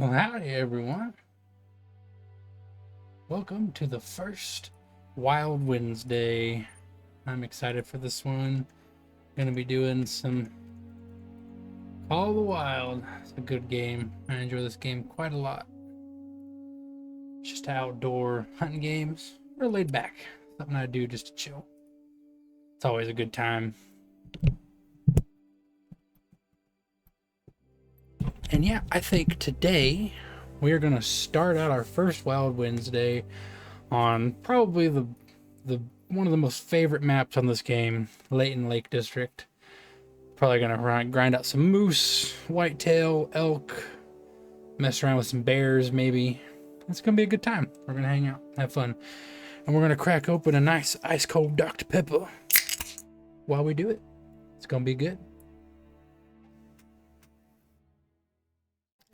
Well, howdy everyone. Welcome to the first Wild Wednesday. I'm excited for this one. Gonna be doing some Call of the Wild. It's a good game. I enjoy this game quite a lot. It's just outdoor hunting games. Real laid back. Something I do just to chill. It's always a good time. And yeah, I think today we are gonna start out our first Wild Wednesday on probably the one of the most favorite maps on this game, Layton Lake District. Probably gonna grind out some moose, whitetail, elk, mess around with some bears maybe. It's gonna be a good time. We're gonna hang out, have fun, and we're gonna crack open a nice ice cold Dr. Pepper while we do it. It's gonna be good.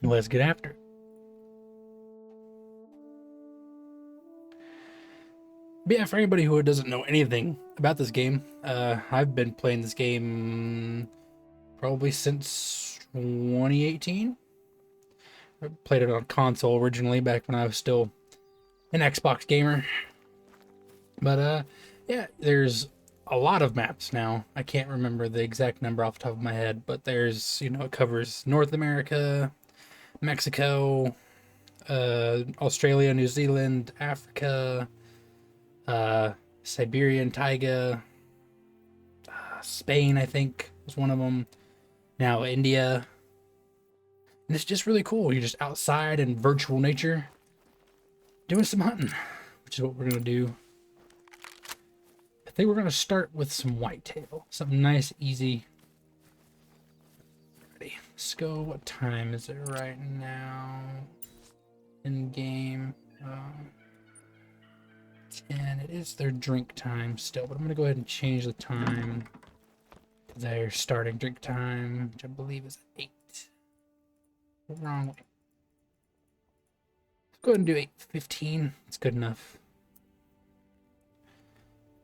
Let's get after it. But yeah, for anybody who doesn't know anything about this game, I've been playing this game probably since 2018. I played it on console originally back when I was still an Xbox gamer. But yeah, there's a lot of maps now. I can't remember the exact number off the top of my head, but there's, it covers North America, Mexico, Australia, New Zealand, Africa, Siberian taiga, Spain, I think was one of them. Now India. And it's just really cool. You're just outside in virtual nature doing some hunting, which is what we're going to do. I think we're going to start with some whitetail. Something nice, easy. Ready. Let's go. What time is it right now? In game. 10. It is their drink time still, but I'm going to go ahead and change the time to their starting drink time, which I believe is 8. Wrong way. Let's go ahead and do 8:15. It's good enough.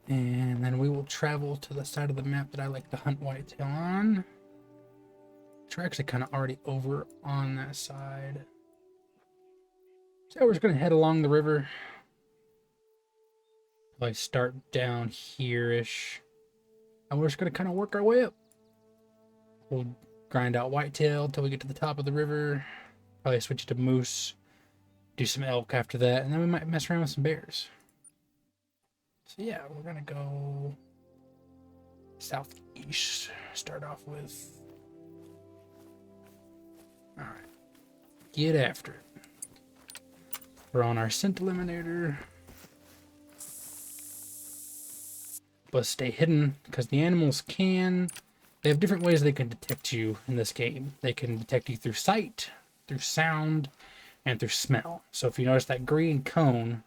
And then we will travel to the side of the map that I like to hunt whitetail on. Which we're actually kind of already over on that side. So we're just going to head along the river. I start down here-ish. And we're just going to kind of work our way up. We'll grind out whitetail until we get to the top of the river. Probably switch to moose. Do some elk after that. And then we might mess around with some bears. So yeah, we're going to go southeast. Start off with... Alright. Get after it. We're on our scent eliminator. But stay hidden, because the animals they have different ways they can detect you in this game. They can detect you through sight, through sound, and through smell. So if you notice that green cone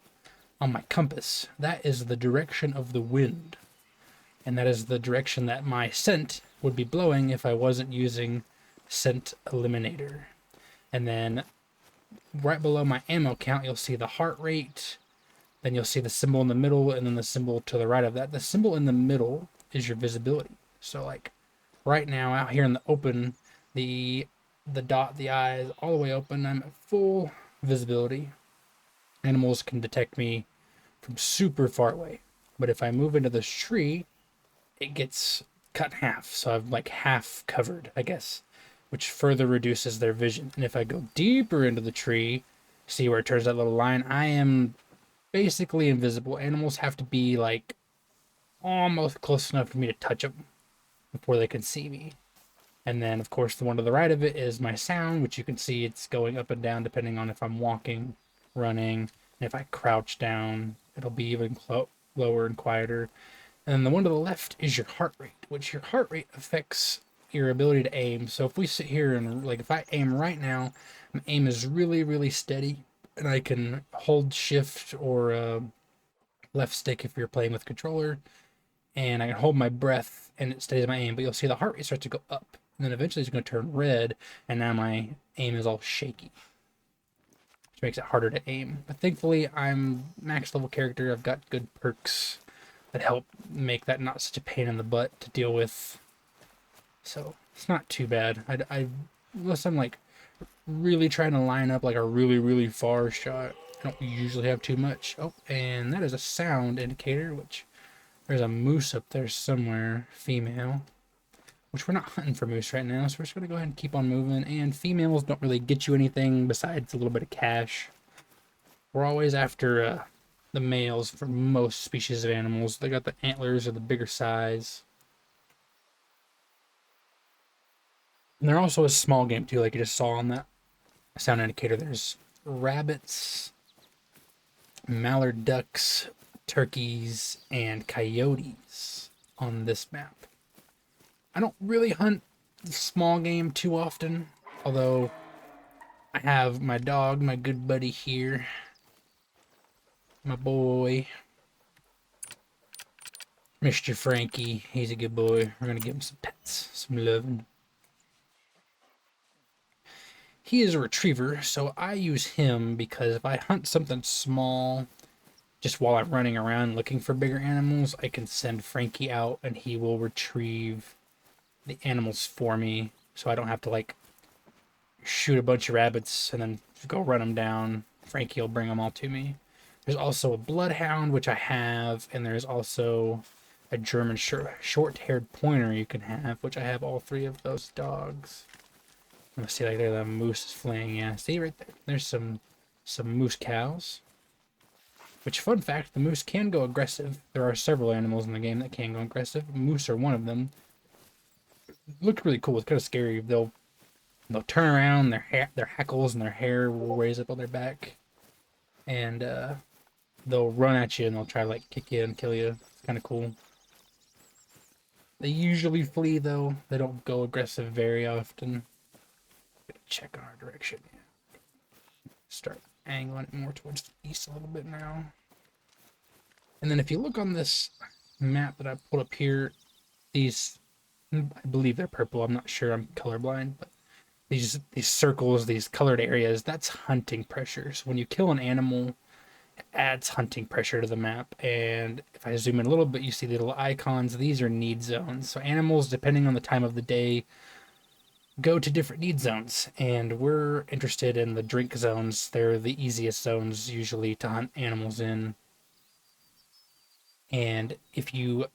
on my compass, that is the direction of the wind. And that is the direction that my scent would be blowing if I wasn't using scent eliminator. And then right below my ammo count, you'll see the heart rate. Then you'll see the symbol in the middle, and then the symbol to the right of that. The symbol in the middle is your visibility. So like right now out here in the open, the dot, the eye is all the way open. I'm at full visibility. Animals can detect me from super far away. But if I move into this tree, it gets cut in half. So I'm like half covered, I guess, which further reduces their vision. And if I go deeper into the tree, see where it turns that little line, I am basically invisible. Animals have to be like almost close enough for me to touch them before they can see me. And then of course the one to the right of it is my sound, which you can see it's going up and down depending on if I'm walking, running, and if I crouch down it'll be even lower and quieter. And then the one to the left is your heart rate, which your heart rate affects your ability to aim. So if we sit here and like if I aim right now, my aim is really, really steady. And I can hold shift or left stick if you're playing with controller. And I can hold my breath and it stays my aim. But you'll see the heart rate starts to go up. And then eventually it's going to turn red. And now my aim is all shaky. Which makes it harder to aim. But thankfully I'm max level character. I've got good perks that help make that not such a pain in the butt to deal with. So it's not too bad. Unless I'm like really trying to line up like a really, really far shot. I don't usually have too much. Oh, and that is a sound indicator, which there's a moose up there somewhere, female, which we're not hunting for moose right now, so we're just going to go ahead and keep on moving. And females don't really get you anything besides a little bit of cash. We're always after the males for most species of animals. They got the antlers or the bigger size. And they're also a small game too, like you just saw on that sound indicator. There's rabbits, mallard ducks, turkeys, and coyotes on this map. I don't really hunt small game too often, although I have my dog, my good buddy here, my boy, Mr. Frankie. He's a good boy. We're gonna give him some pets, some loving. He is a retriever, so I use him because if I hunt something small, just while I'm running around looking for bigger animals, I can send Frankie out and he will retrieve the animals for me, so I don't have to like shoot a bunch of rabbits and then go run them down. Frankie will bring them all to me. There's also a bloodhound, which I have, and there's also a German short-haired pointer you can have, which I have all three of those dogs. Let's see, like there the moose is fleeing. Yeah, see right there. There's some moose cows. Which, fun fact, the moose can go aggressive. There are several animals in the game that can go aggressive. Moose are one of them. Look really cool. It's kind of scary. They'll turn around, their hackles and their hair will raise up on their back, and they'll run at you and they'll try to like kick you and kill you. It's kind of cool. They usually flee though. They don't go aggressive very often. Check on our direction. Start angling it more towards the east a little bit now. And then if you look on this map that I pulled up here, these, I believe they're purple. I'm not sure. I'm colorblind, but these circles, these colored areas, that's hunting pressure. So when you kill an animal, it adds hunting pressure to the map. And if I zoom in a little bit, you see the little icons. These are need zones. So animals, depending on the time of the day, go to different need zones, and we're interested in the drink zones. They're the easiest zones usually to hunt animals in. And if you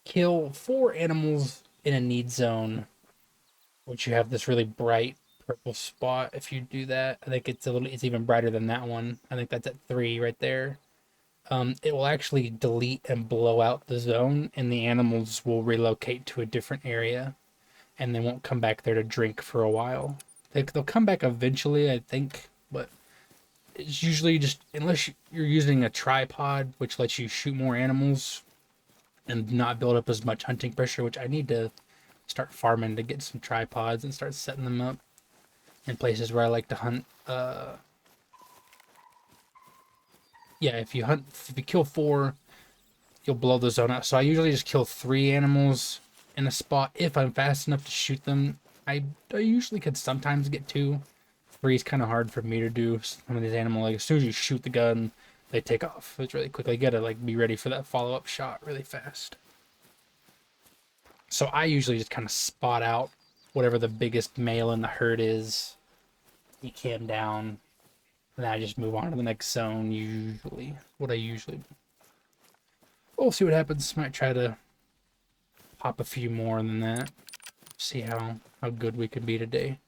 kill 4 animals in a need zone, which you have this really bright purple spot, if you do that, I think it's even brighter than that one. I think that's at 3 right there. It will actually delete and blow out the zone, and the animals will relocate to a different area, and they won't come back there to drink for a while. They'll come back eventually, I think, but it's usually just, unless you're using a tripod, which lets you shoot more animals and not build up as much hunting pressure, which I need to start farming to get some tripods and start setting them up in places where I like to hunt. Yeah, if you kill 4, you'll blow the zone out. So I usually just kill 3 animals in a spot if I'm fast enough to shoot them. I usually could sometimes get 2. 3 is kind of hard for me to do. Some of these animals, like as soon as you shoot the gun, they take off. It's really quick. You gotta like be ready for that follow-up shot really fast. So I usually just kind of spot out whatever the biggest male in the herd is. You cam down, and then I just move on to the next zone. Usually, what I usually do. We'll see what happens. Might try to pop a few more than that. See how good we can be today.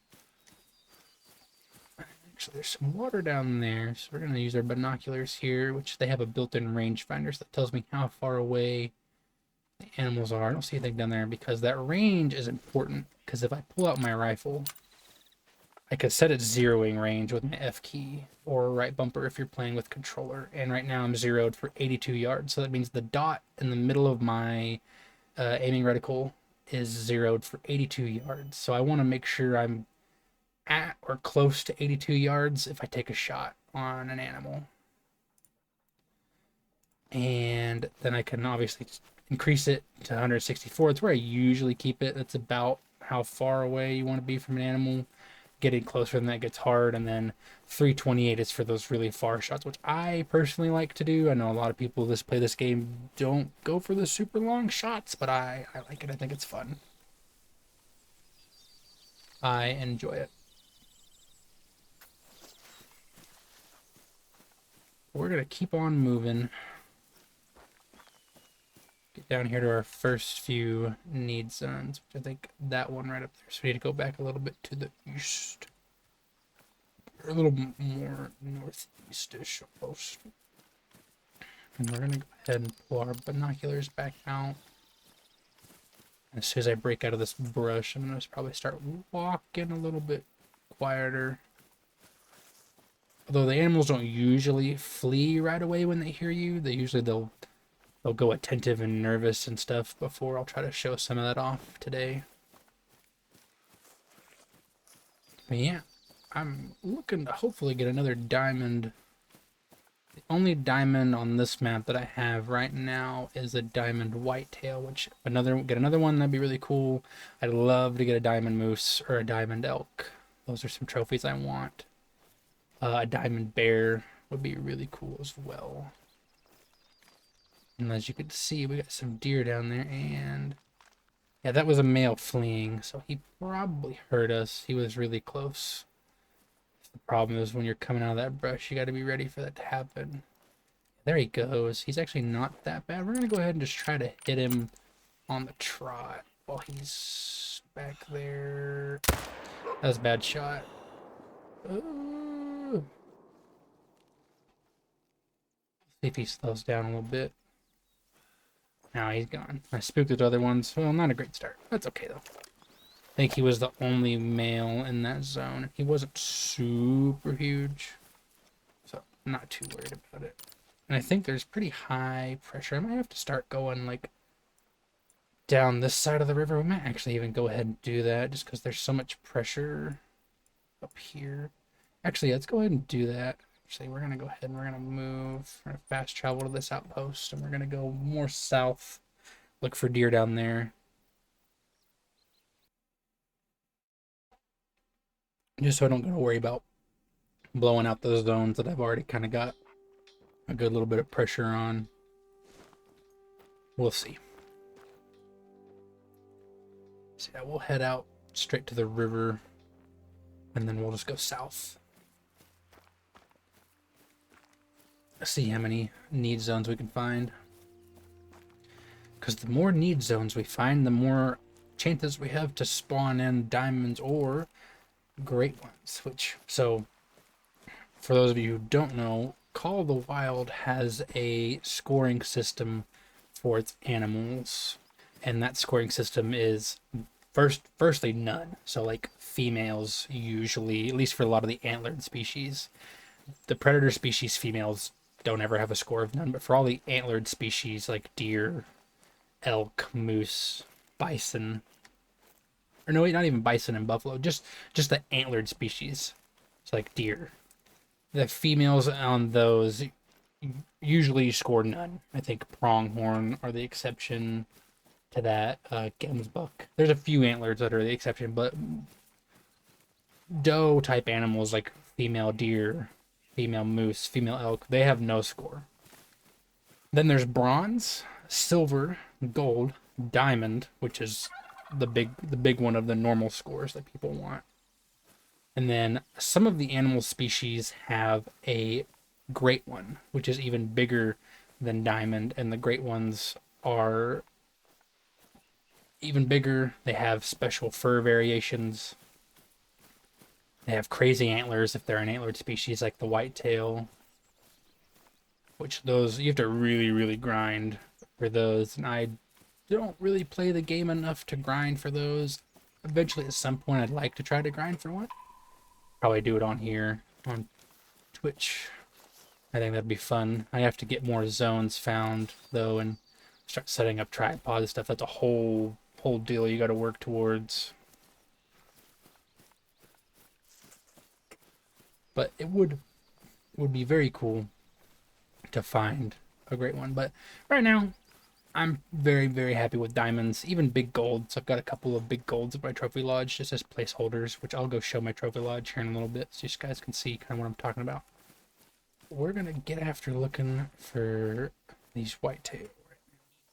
Actually, there's some water down there, so we're gonna use our binoculars here, which they have a built-in rangefinder, so that tells me how far away the animals are. I don't see anything down there because that range is important, because if I pull out my rifle, I could set it zeroing range with my F key or right bumper if you're playing with controller, and right now I'm zeroed for 82 yards, so that means the dot in the middle of my aiming reticle is zeroed for 82 yards. So I want to make sure I'm at or close to 82 yards if I take a shot on an animal. And then I can obviously increase it to 164. It's where I usually keep it. That's about how far away you want to be from an animal. Getting closer than that gets hard. And then 328 is for those really far shots, which I personally like to do. I know a lot of people that play this game don't go for the super long shots, but I like it. I think it's fun. I enjoy it. we're gonna keep on moving. Get down here to our first few need zones, which I think that one right up there. So we need to go back a little bit to the east. Or a little more northeast-ish almost. And we're gonna go ahead and pull our binoculars back out. As soon as I break out of this brush, I'm gonna probably start walking a little bit quieter. Although the animals don't usually flee right away when they hear you, they'll go attentive and nervous and stuff before. I'll try to show some of that off today. But yeah, I'm looking to hopefully get another diamond. The only diamond on this map that I have right now is a diamond whitetail, which get another one, that'd be really cool. I'd love to get a diamond moose or a diamond elk. Those are some trophies I want. A diamond bear would be really cool as well. And as you can see, we got some deer down there, and yeah, that was a male fleeing, so he probably heard us. He was really close. The problem is when you're coming out of that brush, you got to be ready for that to happen. There he goes. He's actually not that bad. We're going to go ahead and just try to hit him on the trot while he's back there. That was a bad shot. See if he slows down a little bit. Now he's gone. I spooked the other ones. Well, not a great start. That's okay, though. I think he was the only male in that zone. He wasn't super huge, so I'm not too worried about it. And I think there's pretty high pressure. I might have to start going, like, down this side of the river. We might actually even go ahead and do that, just because there's so much pressure up here. Actually, let's go ahead and do that. Actually, we're going to go ahead and we're going to move. We're going to fast travel to this outpost, and we're going to go more south. Look for deer down there. Just so I don't got to worry about blowing out those zones that I've already kind of got a good little bit of pressure on. We'll see. So yeah, we'll head out straight to the river, and then we'll just go south. See how many need zones we can find. Because the more need zones we find, the more chances we have to spawn in diamonds or great ones. So for those of you who don't know, Call of the Wild has a scoring system for its animals, and that scoring system is firstly none. So like females usually, at least for a lot of the antlered species, the predator species females don't ever have a score of none, but for all the antlered species like deer, elk, moose, bison, or no, not even bison and buffalo, just the antlered species. It's like deer. The females on those usually score none. I think pronghorn are the exception to that. Gemsbuck. There's a few antlers that are the exception, but doe type animals like female deer, female moose, female elk, they have no score. Then there's bronze, silver, gold, diamond, which is the big one of the normal scores that people want. And then some of the animal species have a great one, which is even bigger than diamond, and the great ones are even bigger. They have special fur variations. They have crazy antlers if they're an antlered species like the whitetail, which those you have to really, really grind for those. And I don't really play the game enough to grind for those. Eventually, at some point, I'd like to try to grind for one. Probably do it on here, on Twitch. I think that'd be fun. I have to get more zones found, though, and start setting up tripods and stuff. That's a whole deal you got to work towards. But it would be very cool to find a great one. But right now, I'm very, very happy with diamonds, even big golds. I've got a couple of big golds at my trophy lodge just as placeholders, which I'll go show my trophy lodge here in a little bit so you guys can see kind of what I'm talking about. We're going to get after looking for these whitetail right now.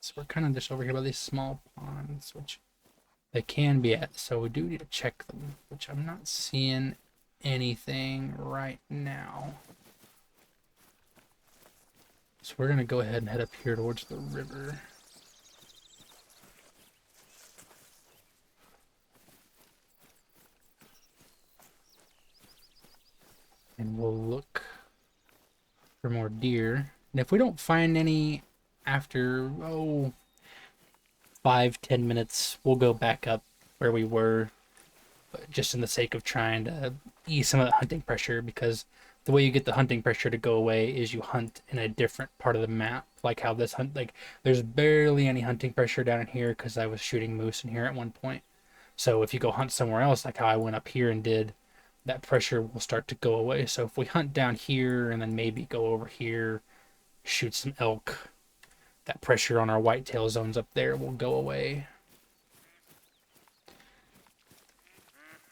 So we're kind of just over here by these small ponds, which they can be at. So we do need to check them, which I'm not seeing anything right now. So we're gonna go ahead and head up here towards the river. And we'll look for more deer. And if we don't find any after, 5-10 minutes, we'll go back up where we were, but just in the sake of trying to ease some of the hunting pressure, because the way you get the hunting pressure to go away is you hunt in a different part of the map. Like how this hunt, like there's barely any hunting pressure down in here because I was shooting moose in here at one point. So if you go hunt somewhere else, like how I went up here and did, that pressure will start to go away. So if we hunt down here and then maybe go over here, shoot some elk, that pressure on our whitetail zones up there will go away.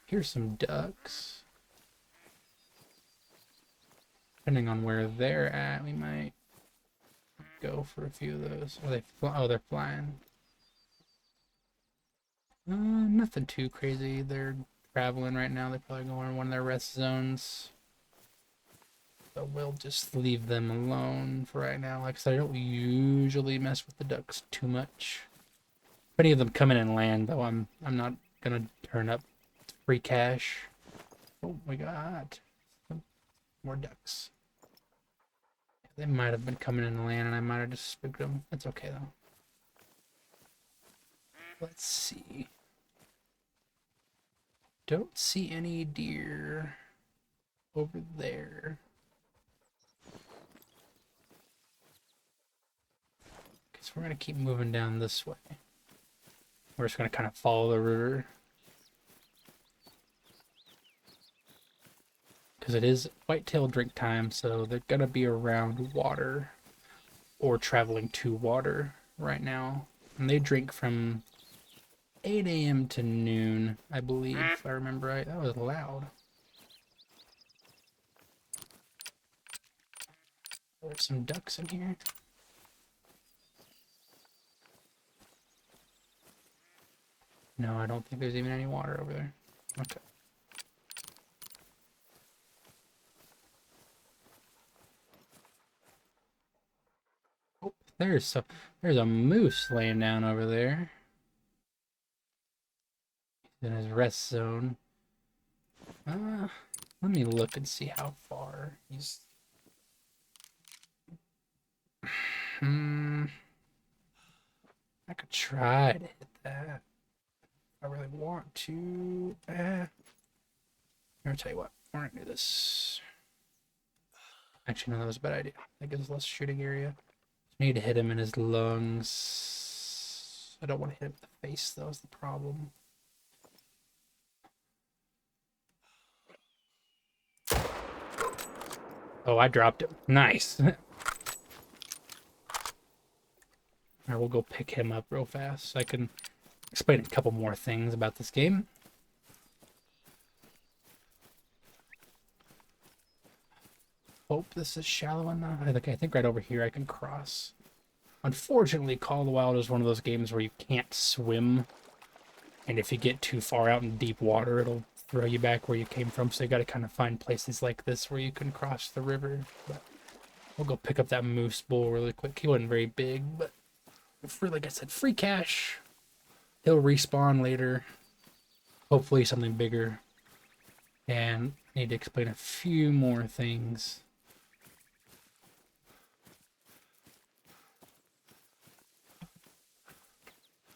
Here's some ducks. Depending on where they're at, we might go for a few of those. Are they oh, they're flying. Nothing too crazy. They're traveling right now. They're probably going in one of their rest zones. So we'll just leave them alone for right now. Like I said, I don't usually mess with the ducks too much. If any of them come in and land, though, I'm not gonna turn up free cash. Oh my god. More ducks. They might have been coming in and land, and I might have just spooked them. That's okay, though. Let's see. Don't see any deer over there. Okay, so we're going to keep moving down this way. We're just going to kind of follow the river. Because it is whitetail drink time, so they're going to be around water or traveling to water right now. And they drink from 8 a.m. to noon, I believe, if I remember right. That was loud. There's some ducks in here. No, I don't think there's even any water over there. Okay. Oh, there's a moose laying down over there. He's in his rest zone. Let me look and see how far he's. I could try to hit that. I really want to. I'm gonna tell you what. We're gonna do this. Actually, no, that was a bad idea. That gives us less shooting area. I need to hit him in his lungs. I don't want to hit him in the face, though, is the problem. Oh, I dropped him. Nice. Alright, we'll go pick him up real fast so I can explain a couple more things about this game. Hope this is shallow enough. I think right over here I can cross. Unfortunately, Call of the Wild is one of those games where you can't swim. And if you get too far out in deep water, it'll throw you back where you came from. So you got to kind of find places like this where you can cross the river. But we'll go pick up that moose bull really quick. He wasn't very big, but for, like I said, free cash. He'll respawn later. Hopefully something bigger. And I need to explain a few more things.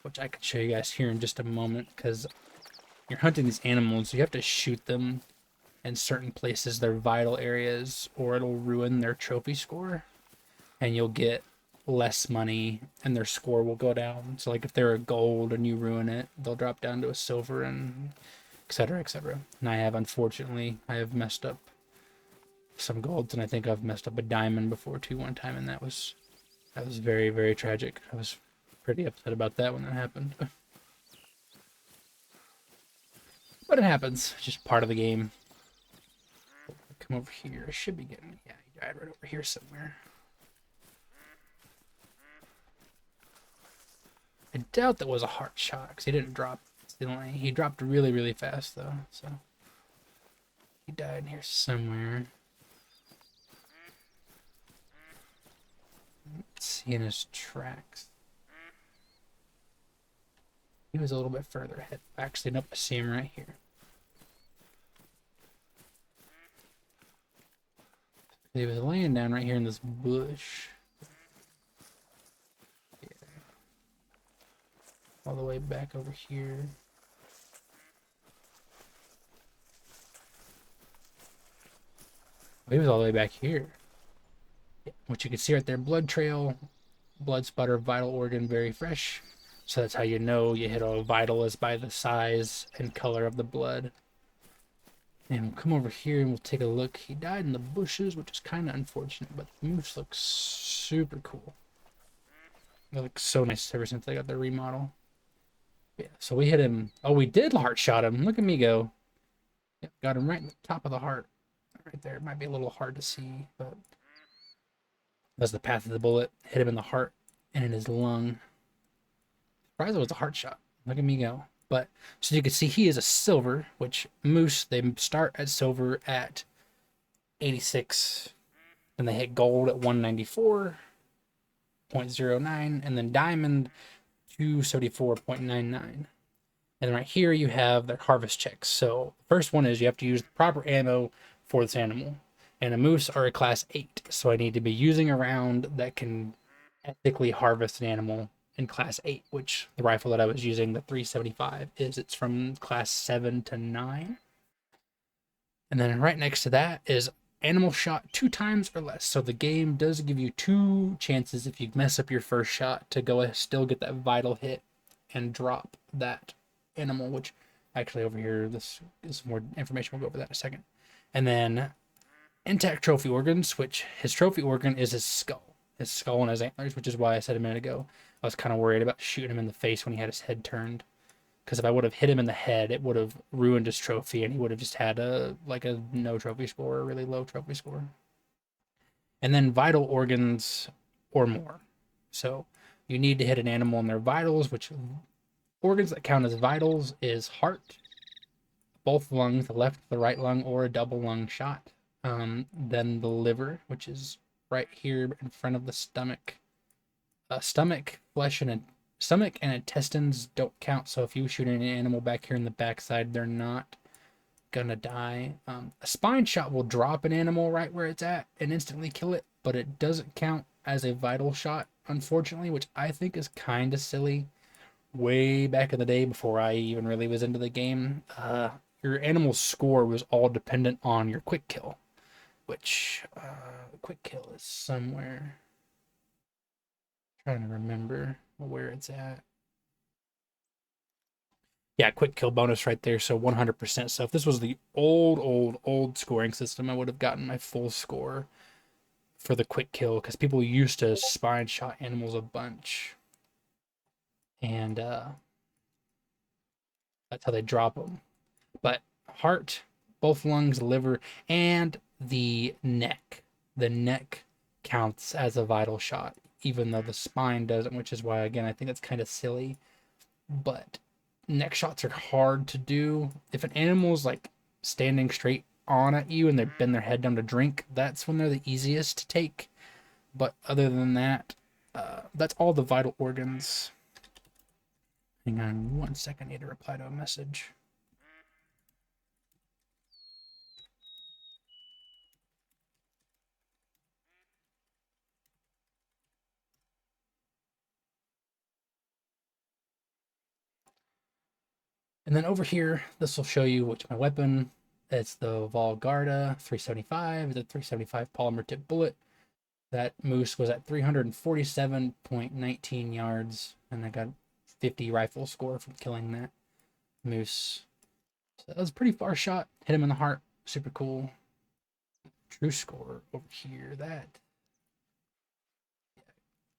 Which I could show you guys here in just a moment, because you're hunting these animals, you have to shoot them in certain places, their vital areas, or it'll ruin their trophy score, and you'll get less money, and their score will go down. So like if they're a gold and you ruin it, they'll drop down to a silver, and etc., etc. And unfortunately, I have messed up some golds, and I think I've messed up a diamond before too one time, and that was very, very tragic. I was pretty upset about that when that happened. But it happens. It's just part of the game. Come over here. I should be getting... Yeah, he died right over here somewhere. I doubt that was a heart shot, because he didn't drop instantly. He dropped really, really fast, though. So he died here somewhere. seeing his tracks. He was a little bit further ahead. Actually, nope, I see him right here. He was laying down right here in this bush. Yeah. All the way back over here. He was all the way back here. What you can see right there, blood trail, blood sputter, vital organ, very fresh. So that's how you know you hit a vital, is by the size and color of the blood. And we'll come over here and we'll take a look. He died in the bushes, which is kind of unfortunate, but the moose looks super cool. They look so nice ever since they got their remodel. Yeah, so we hit him. Oh, we did heart shot him. Look at me go. Yep, got him right in the top of the heart. Right there. It might be a little hard to see, but that's the path of the bullet. Hit him in the heart and in his lung. Surprised it was a heart shot. Look at me go. But so you can see he is a silver, which moose, they start at silver at 86. Then they hit gold at 194.09, and then diamond 274.99. And right here you have their harvest checks. So the first one is you have to use the proper ammo for this animal. And a moose are a class 8. So I need to be using a round that can ethically harvest an animal in class 8, which the rifle that I was using, the 375, is. It's from class 7 to 9. And then right next to that is animal shot 2 times or less. So the game does give you 2 chances if you mess up your first shot to go still get that vital hit and drop that animal, which actually over here, this is more information. We'll go over that in a second. And then intact trophy organs, which his trophy organ is his skull and his antlers, which is why I said a minute ago I was kind of worried about shooting him in the face when he had his head turned, because if I would have hit him in the head, it would have ruined his trophy and he would have just had a no trophy score, or a really low trophy score. And then vital organs or more. So you need to hit an animal in their vitals, which organs that count as vitals is heart, both lungs, the left, the right lung, or a double lung shot. Then the liver, which is right here in front of the stomach. Stomach, flesh, and stomach and intestines don't count. So if you shoot an animal back here in the backside, they're not gonna die. A spine shot will drop an animal right where it's at and instantly kill it, but it doesn't count as a vital shot, unfortunately, which I think is kind of silly. Way back in the day, before I even really was into the game, your animal's score was all dependent on your quick kill, which quick kill is somewhere. Trying to remember where it's at. Yeah, quick kill bonus right there, so 100%. So if this was the old scoring system, I would have gotten my full score for the quick kill, because people used to spine shot animals a bunch. And that's how they drop them. But heart, both lungs, liver, and the neck. The neck counts as a vital shot, even though the spine doesn't, which is why, again, I think that's kind of silly. But neck shots are hard to do. If an animal's like standing straight on at you and they bend their head down to drink, that's when they're the easiest to take. But other than that, that's all the vital organs. Hang on 1 second, I need to reply to a message. And then over here, this will show you which my weapon. It's the Volgarda 375. It's a 375 polymer tip bullet. That moose was at 347.19 yards, and I got 50 rifle score from killing that moose. So that was a pretty far shot. Hit him in the heart. Super cool. True score over here. That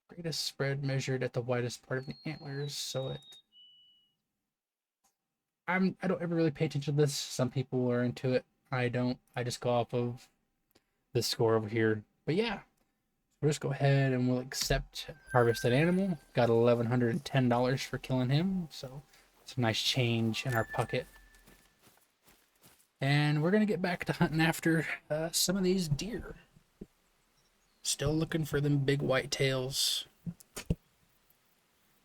greatest spread measured at the widest part of the antlers. So I don't ever really pay attention to this. Some people are into it. I don't. I just go off of this score over here. But yeah, we'll just go ahead and we'll accept harvested animal. Got $1,110 for killing him. So it's a nice change in our pocket. And we're gonna get back to hunting after some of these deer. Still looking for them big white tails.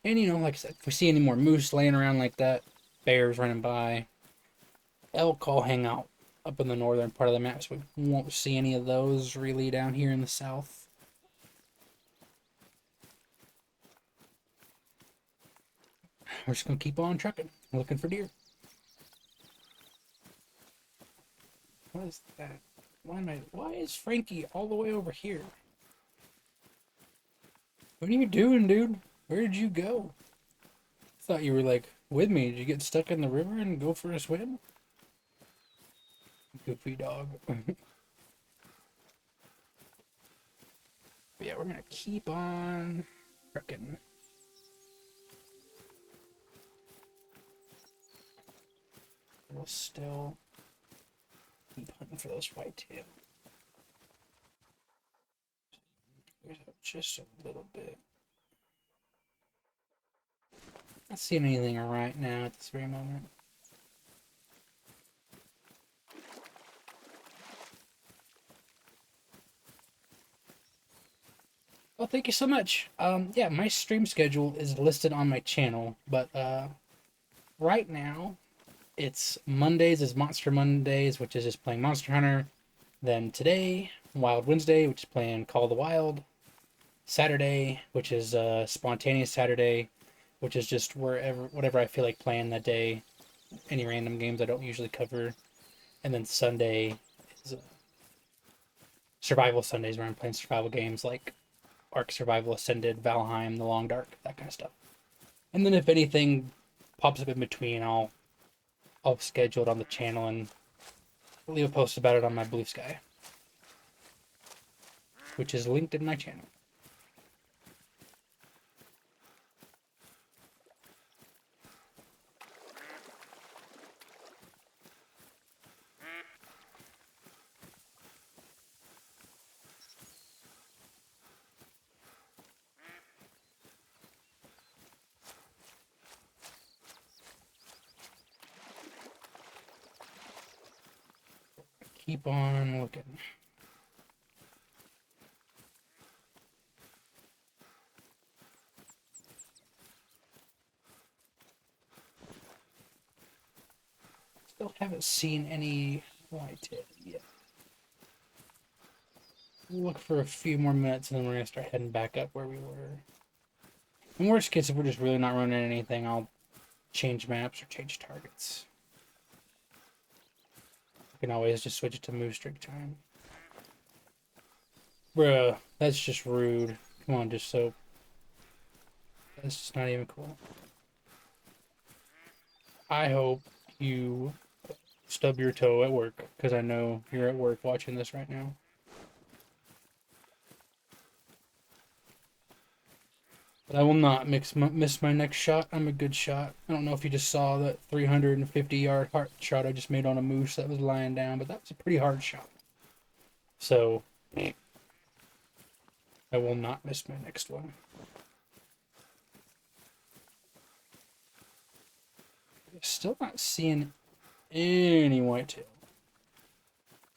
And you know, like I said, if we see any more moose laying around like that, bears running by, elk all hang out up in the northern part of the map, so we won't see any of those really down here in the south. We're just gonna keep on trucking, looking for deer. What is that? Why is Frankie all the way over here? What are you doing, dude? Where did you go? I thought you were like with me. Did you get stuck in the river and go for a swim? Goofy dog. Yeah, we're gonna keep on trucking. We'll still keep hunting for those whitetail. Just a little bit. Not seeing anything right now at this very moment. Well, thank you so much. Yeah, my stream schedule is listed on my channel, but right now it's Mondays is Monster Mondays, which is just playing Monster Hunter. Then today, Wild Wednesday, which is playing Call of the Wild. Saturday, which is Spontaneous Saturday, which is just whatever I feel like playing that day. Any random games I don't usually cover. And then Sunday is Survival Sundays, where I'm playing survival games like Ark Survival Ascended, Valheim, The Long Dark, that kind of stuff. And then if anything pops up in between, I'll schedule it on the channel and leave a post about it on my Blue Sky, which is linked in my channel. Keep on looking. Still haven't seen any whitetail yet. We'll look for a few more minutes and then we're going to start heading back up where we were. In worst case, if we're just really not running anything, I'll change maps or change targets. I can always just switch it to move streak time. Bruh, that's just rude. Come on, just so. That's just not even cool. I hope you stub your toe at work, because I know you're at work watching this right now. But I will not miss my next shot. I'm a good shot. I don't know if you just saw that 350-yard heart shot I just made on a moose that was lying down, but that was a pretty hard shot. So, I will not miss my next one. Still not seeing any whitetail.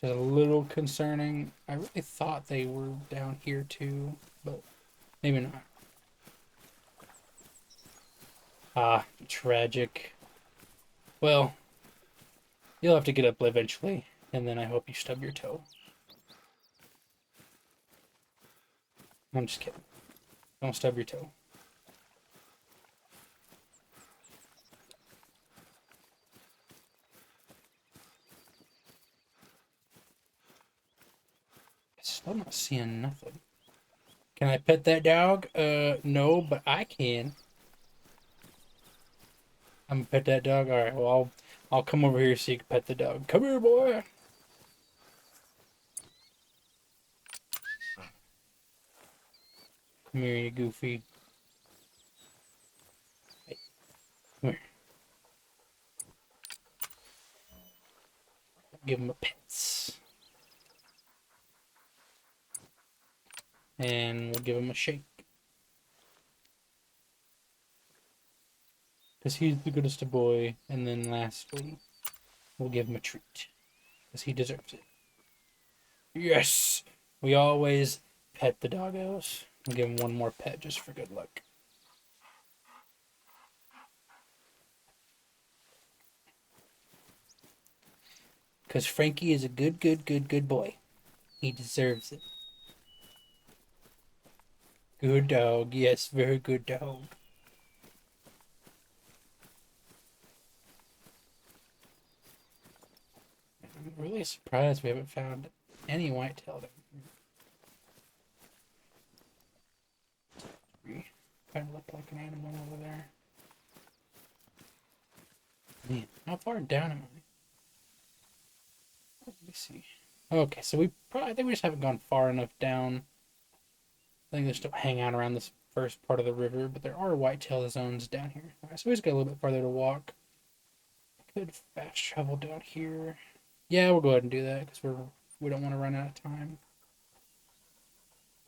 Just a little concerning. I really thought they were down here too, but maybe not. Ah, tragic. Well, you'll have to get up eventually, and then I hope you stub your toe. I'm just kidding. Don't stub your toe. Still not seeing nothing. Can I pet that dog? No, but I can. I'm gonna pet that dog. All right. Well, I'll come over here so you can pet the dog. Come here, boy. Come here, you goofy. Hey, come here. Give him a pets. And we'll give him a shake. Because he's the goodest of boy. And then lastly, we'll give him a treat. Because he deserves it. Yes! We always pet the doggos. We'll give him one more pet just for good luck. Because Frankie is a good boy. He deserves it. Good dog. Yes, very good dog. I'm really surprised we haven't found any whitetail down here. Kind of look like an animal over there. Man, how far down am I? Let me see. Okay, so I think we just haven't gone far enough down. I think they still hang out around this first part of the river, but there are whitetail zones down here. All right, so we just got a little bit farther to walk. Could fast travel down here. Yeah, we'll go ahead and do that because we don't want to run out of time.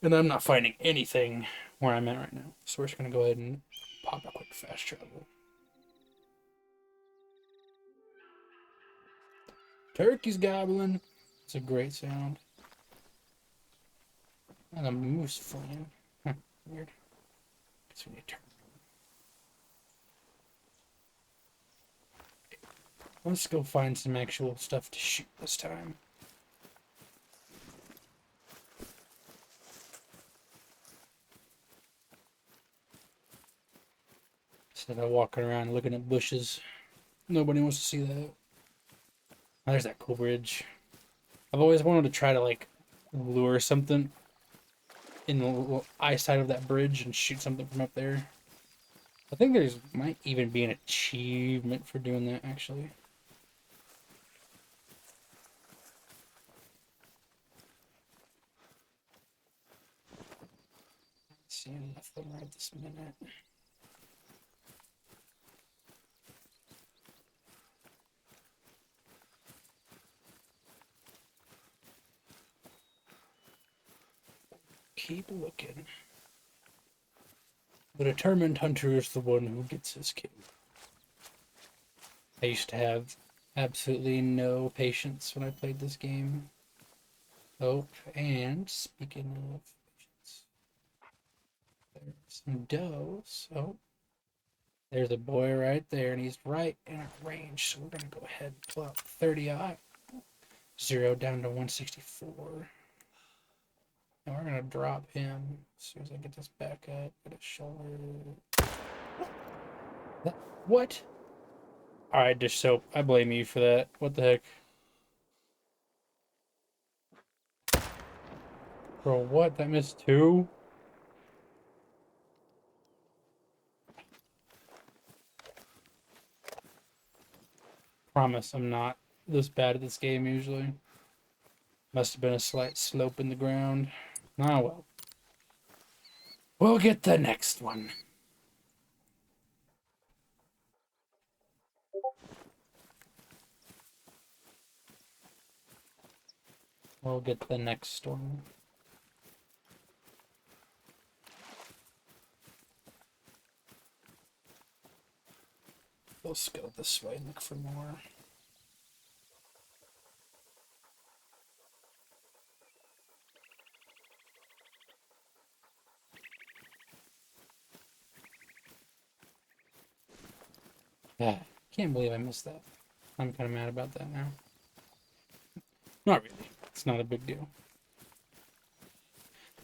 And I'm not finding anything where I'm at right now, so we're just gonna go ahead and pop a quick fast travel. Turkey's gobbling. It's a great sound. And a moose flying. Huh, weird. Guess we need to turn. Let's go find some actual stuff to shoot this time. Instead of walking around looking at bushes. Nobody wants to see that. Oh, there's that cool bridge. I've always wanted to try to like lure something in the eyesight of that bridge and shoot something from up there. I think there's might even be an achievement for doing that actually. Seeing nothing right this minute. Keep looking. The determined hunter is the one who gets his kill. I used to have absolutely no patience when I played this game. Oh, and speaking of patience, there's some does. Oh, there's a boy right there, and he's right in our range. So we're gonna go ahead and pull out 30-aught. 0 down to 164. And we're gonna drop him as soon as I get this back up. Get a shoulder. What? Alright, dish soap. I blame you for that. What the heck? Bro, what? That missed 2? Promise I'm not this bad at this game usually. Must have been a slight slope in the ground. Ah, well. We'll get the next one. We'll get the next one. Let's go this way and look for more. Yeah, can't believe I missed that. I'm kind of mad about that now. Not really. It's not a big deal.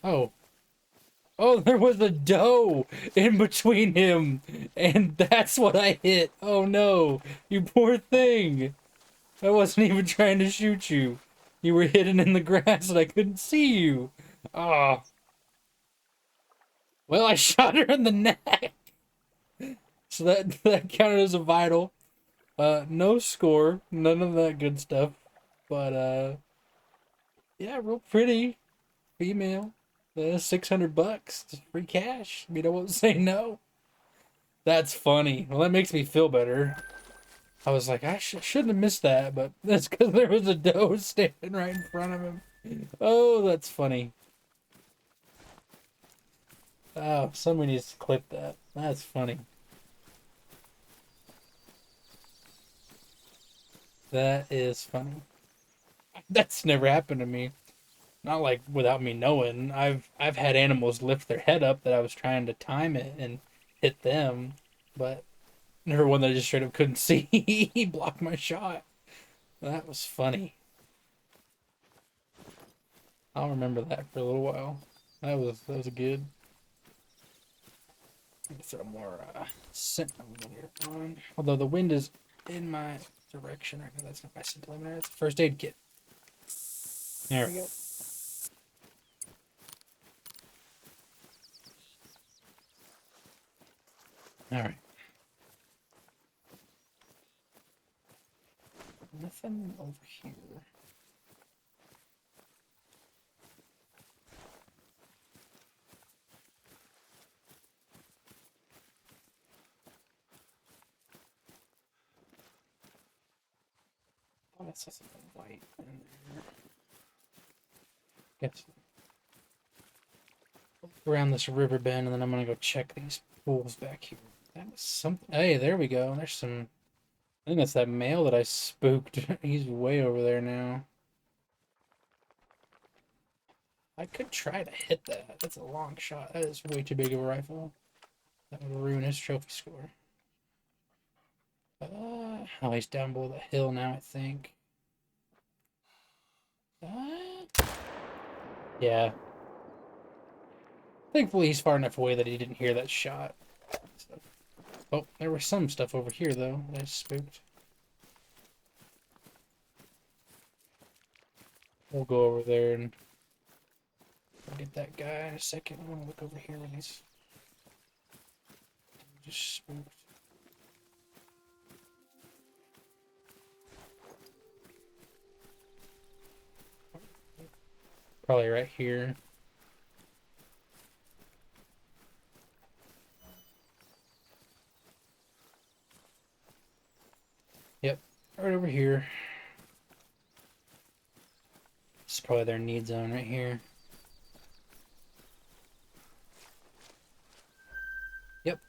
Oh. Oh, there was a doe in between him, and that's what I hit. Oh no, you poor thing. I wasn't even trying to shoot you. You were hidden in the grass and I couldn't see you. Ah. Oh. Well, I shot her in the neck. So that counted as a vital. No score, none of that good stuff. But yeah, real pretty female. $600, just free cash. I mean, I won't say no. That's funny. Well, that makes me feel better. I was like, I shouldn't have missed that, but that's because there was a doe standing right in front of him. Oh, that's funny. Oh, somebody needs to clip that. That's funny. That is funny. That's never happened to me. Not like without me knowing. I've had animals lift their head up that I was trying to time it and hit them, but never one that I just straight up couldn't see. He blocked my shot. That was funny. I'll remember that for a little while. That was good. Need to throw more scent here on. Although the wind is in my direction right now. That's not my scent eliminator. That's a first aid kit. There we go. All right. Nothing over here. Oh, that's something white in there. Get around this river bend, and then I'm gonna go check these pools back here. That was something. Hey, there we go. There's some. I think that's that male that I spooked. He's way over there now. I could try to hit that. That's a long shot. That is way too big of a rifle. That would ruin his trophy score. Oh, he's down below the hill now, I think. Yeah. Thankfully, he's far enough away that he didn't hear that shot. So. Oh, there was some stuff over here, though, that I spooked. We'll go over there and get that guy in a second. I want to look over here when he's just spooked. Probably right here. Yep, right over here. This is probably their need zone right here. Yep.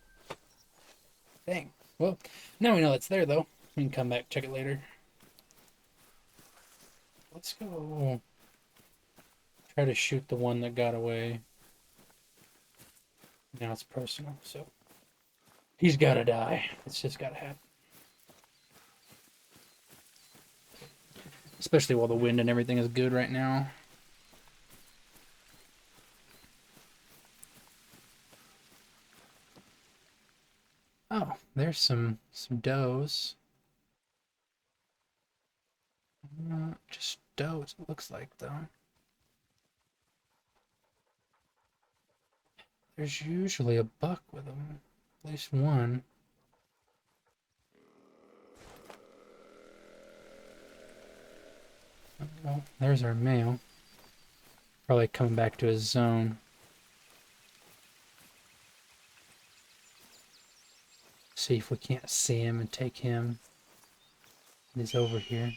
Dang. Well, now we know it's there, though. We can come back, check it later. Let's go try to shoot the one that got away. Now it's personal, so he's gotta die. It's just gotta happen. Especially while the wind and everything is good right now. Oh, there's some does. Just does, it looks like, though. There's usually a buck with them. At least one. Oh, there's our male. Probably coming back to his zone. See if we can't see him and take him. He's over here.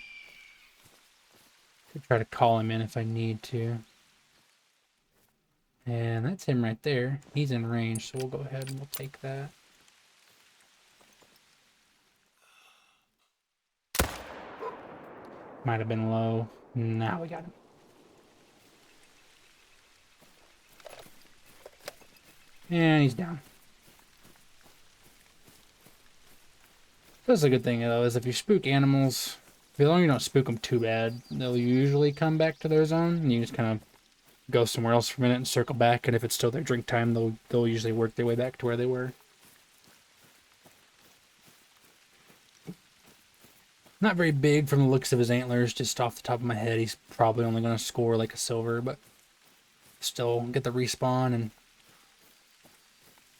Could try to call him in if I need to. And that's him right there. He's in range, so we'll go ahead and we'll take that. Might have been low. Now we got him. And he's down. That's a good thing, though, is if you spook animals, as long as you don't spook them too bad, they'll usually come back to their zone, and you just kind of go somewhere else for a minute and circle back, and if it's still their drink time, they'll usually work their way back to where they were. Not very big from the looks of his antlers, just off the top of my head. He's probably only going to score like a silver, but still get the respawn and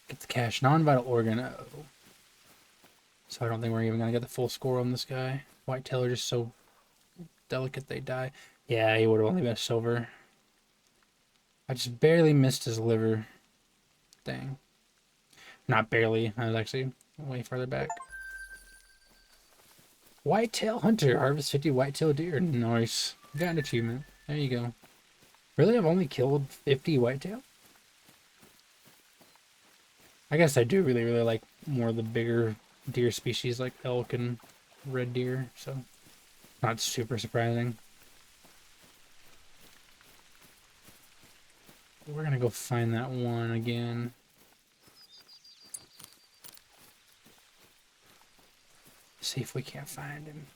get the cash. Non-vital organ. Oh. So I don't think we're even going to get the full score on this guy. Whitetail are just so delicate they die. Yeah, he would have only been a silver. I just barely missed his liver. Dang. Not barely. I was actually way further back. Whitetail hunter. Harvest 50 whitetail deer. Nice. Got an achievement. There you go. Really? I've only killed 50 whitetail? I guess I do really, really like more of the bigger deer species like elk and red deer, so not super surprising. We're gonna go find that one again. See if we can't find him.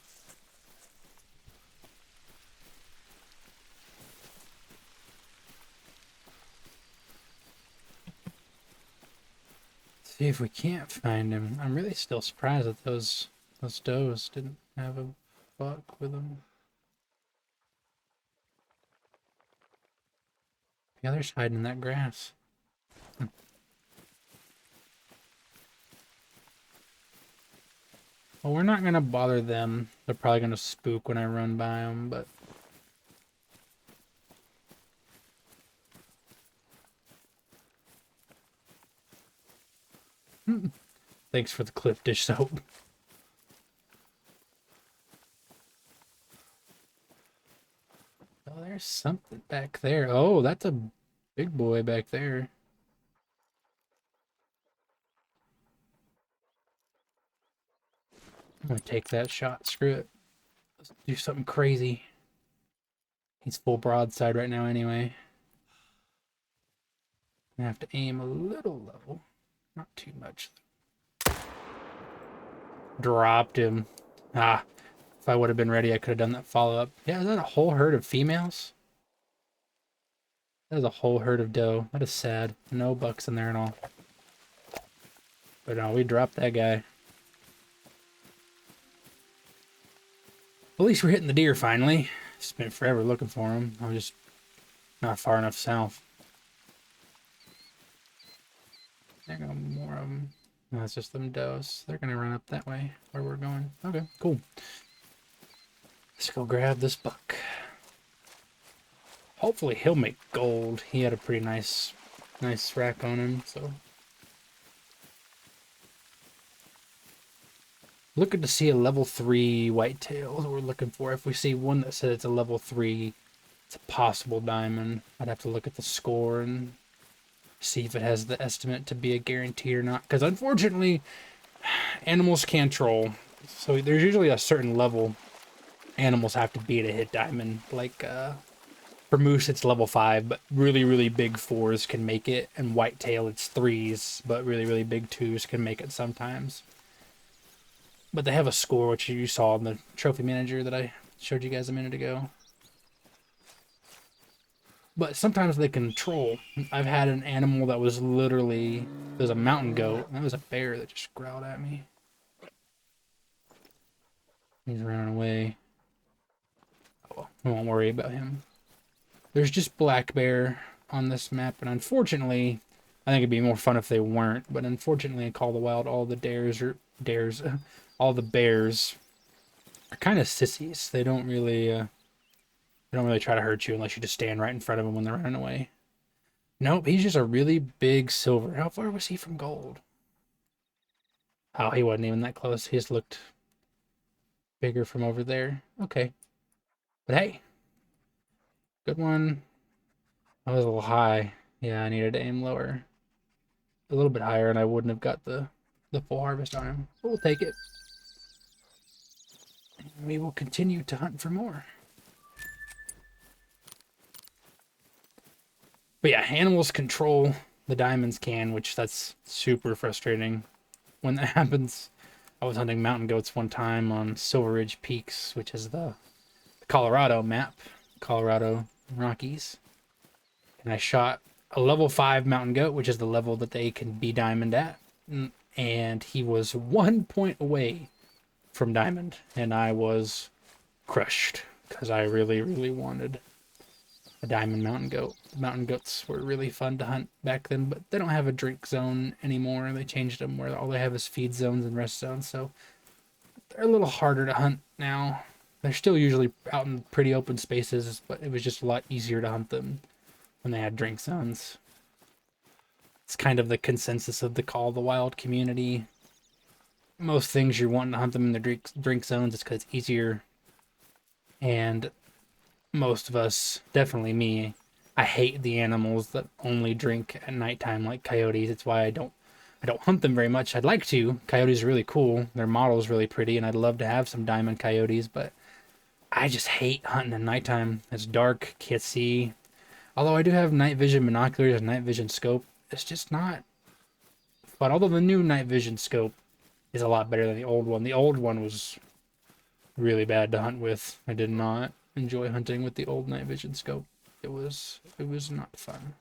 See if we can't find him. I'm really still surprised that those does didn't have a buck with them. The other's hiding in that grass. Well, we're not gonna bother them. They're probably gonna spook when I run by them, but thanks for the Cliff dish soap. Oh, there's something back there. Oh, that's a big boy back there. I'm gonna take that shot. Screw it. Let's do something crazy. He's full broadside right now anyway. I have to aim a little low. Not too much. Dropped him. Ah, if I would have been ready, I could have done that follow-up. Yeah, is that a whole herd of females? That is a whole herd of doe. That is sad. No bucks in there at all. But no, we dropped that guy. At least we're hitting the deer finally. It's been forever looking for him. I was just not far enough south. There go more of them. No, it's just them does. They're gonna run up that way where we're going. Okay, cool. Let's go grab this buck. Hopefully he'll make gold. He had a pretty nice rack on him, so. Looking to see a level 3 whitetail is what we're looking for. If we see one that says it's a level 3, it's a possible diamond. I'd have to look at the score and see if it has the estimate to be a guarantee or not. Because unfortunately, animals can troll. So there's usually a certain level animals have to be to hit diamond. Like for moose, it's level 5, but really, really big 4s can make it. And whitetail, it's 3s, but really, really big 2s can make it sometimes. But they have a score, which you saw in the trophy manager that I showed you guys a minute ago. But sometimes they can troll. I've had an animal that was literally... There's a mountain goat. That was a bear that just growled at me. He's running away. Oh, well, we won't worry about him. There's just black bear on this map, and unfortunately, I think it'd be more fun if they weren't, but unfortunately in Call of the Wild, all the all the bears are kind of sissies. They don't really try to hurt you unless you just stand right in front of them when they're running away. Nope, he's just a really big silver. How far was he from gold? Oh, he wasn't even that close. He just looked bigger from over there. Okay. But hey, good one. I was a little high. Yeah, I needed to aim lower. A little bit higher and I wouldn't have got the full harvest on him. But we'll take it. And we will continue to hunt for more. But yeah, animals control the diamonds can, which that's super frustrating when that happens. I was hunting mountain goats one time on Silver Ridge Peaks, which is the Colorado map, Colorado Rockies. And I shot a level 5 mountain goat, which is the level that they can be diamond at. And he was 1 point away from diamond. And I was crushed because I really, really wanted a diamond mountain goat. Mountain goats were really fun to hunt back then, but they don't have a drink zone anymore. They changed them where all they have is feed zones and rest zones, so they're a little harder to hunt now. They're still usually out in pretty open spaces, but it was just a lot easier to hunt them when they had drink zones. It's kind of the consensus of the Call of the Wild community. Most things you're wanting to hunt them in the drink zones is because it's easier, and most of us, definitely me, I hate the animals that only drink at nighttime like coyotes. It's why I don't hunt them very much. I'd like to. Coyotes are really cool. Their model's really pretty, and I'd love to have some diamond coyotes, but I just hate hunting at nighttime. It's dark, can't see. Although I do have night vision binoculars and night vision scope, it's just not. But although the new night vision scope is a lot better than the old one was really bad to hunt with. I did not enjoy hunting with the old night vision scope. It was not fun.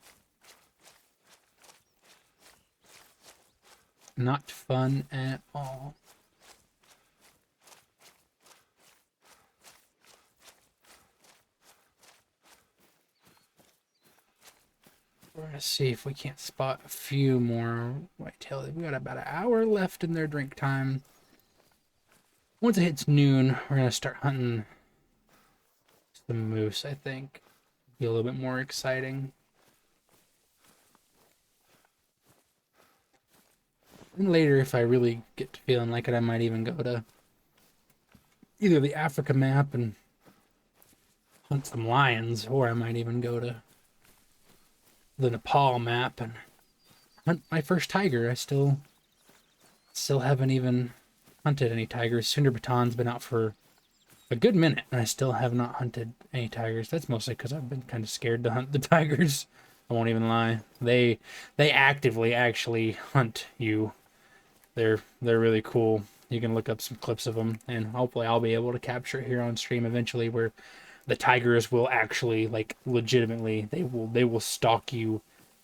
Not fun at all. We're gonna see if we can't spot a few more whitetail. We got about an hour left in their drink time. Once it hits noon, we're gonna start hunting some moose, I think. Be a little bit more exciting. And later, if I really get to feeling like it, I might even go to either the Africa map and hunt some lions, or I might even go to the Nepal map and hunt my first tiger. I still haven't even hunted any tigers. Sundarbatan's been out for a good minute, and I still have not hunted any tigers. That's mostly because I've been kind of scared to hunt the tigers. I won't even lie. They actively actually hunt you. They're really cool. You can look up some clips of them, and hopefully I'll be able to capture it here on stream eventually, where the tigers will actually, like, legitimately, they will stalk you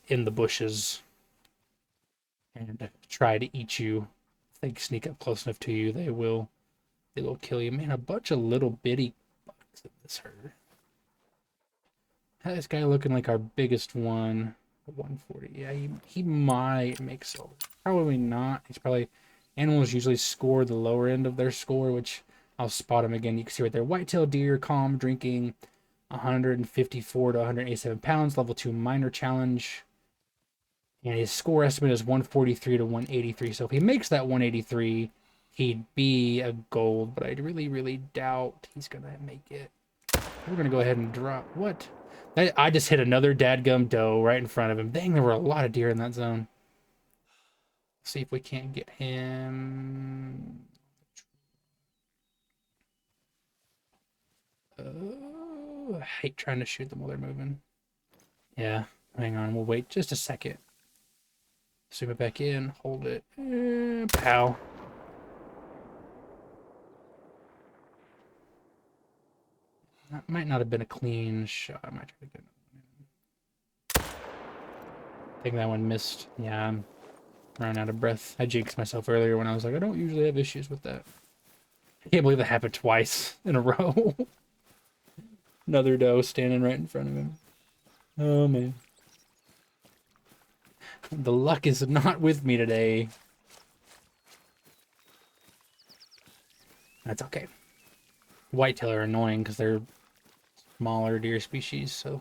in the bushes and try to eat you. If they sneak up close enough to you, they will kill you. Man, a bunch of little bitty bucks in this herd. This guy looking like our biggest one. 140. Yeah, he might make so. Probably not. He's probably, animals usually score the lower end of their score, which I'll spot him again. You can see right there. Whitetail deer, calm, drinking, 154 to 187 pounds, level 2 minor challenge. And his score estimate is 143 to 183. So if he makes that 183, he'd be a gold, but I really, really doubt he's going to make it. We're going to go ahead and drop. What? I just hit another dadgum doe right in front of him. Dang, there were a lot of deer in that zone. Let's see if we can't get him. Oh, I hate trying to shoot them while they're moving. Yeah, hang on. We'll wait just a second. Zoom it back in. Hold it. Pow. That might not have been a clean shot. I might try to get it. I think that one missed. Yeah, I'm running out of breath. I jinxed myself earlier when I was like, I don't usually have issues with that. I can't believe that happened twice in a row. Another doe standing right in front of him. Oh, man. The luck is not with me today. That's okay. Whitetail are annoying because they're smaller deer species, so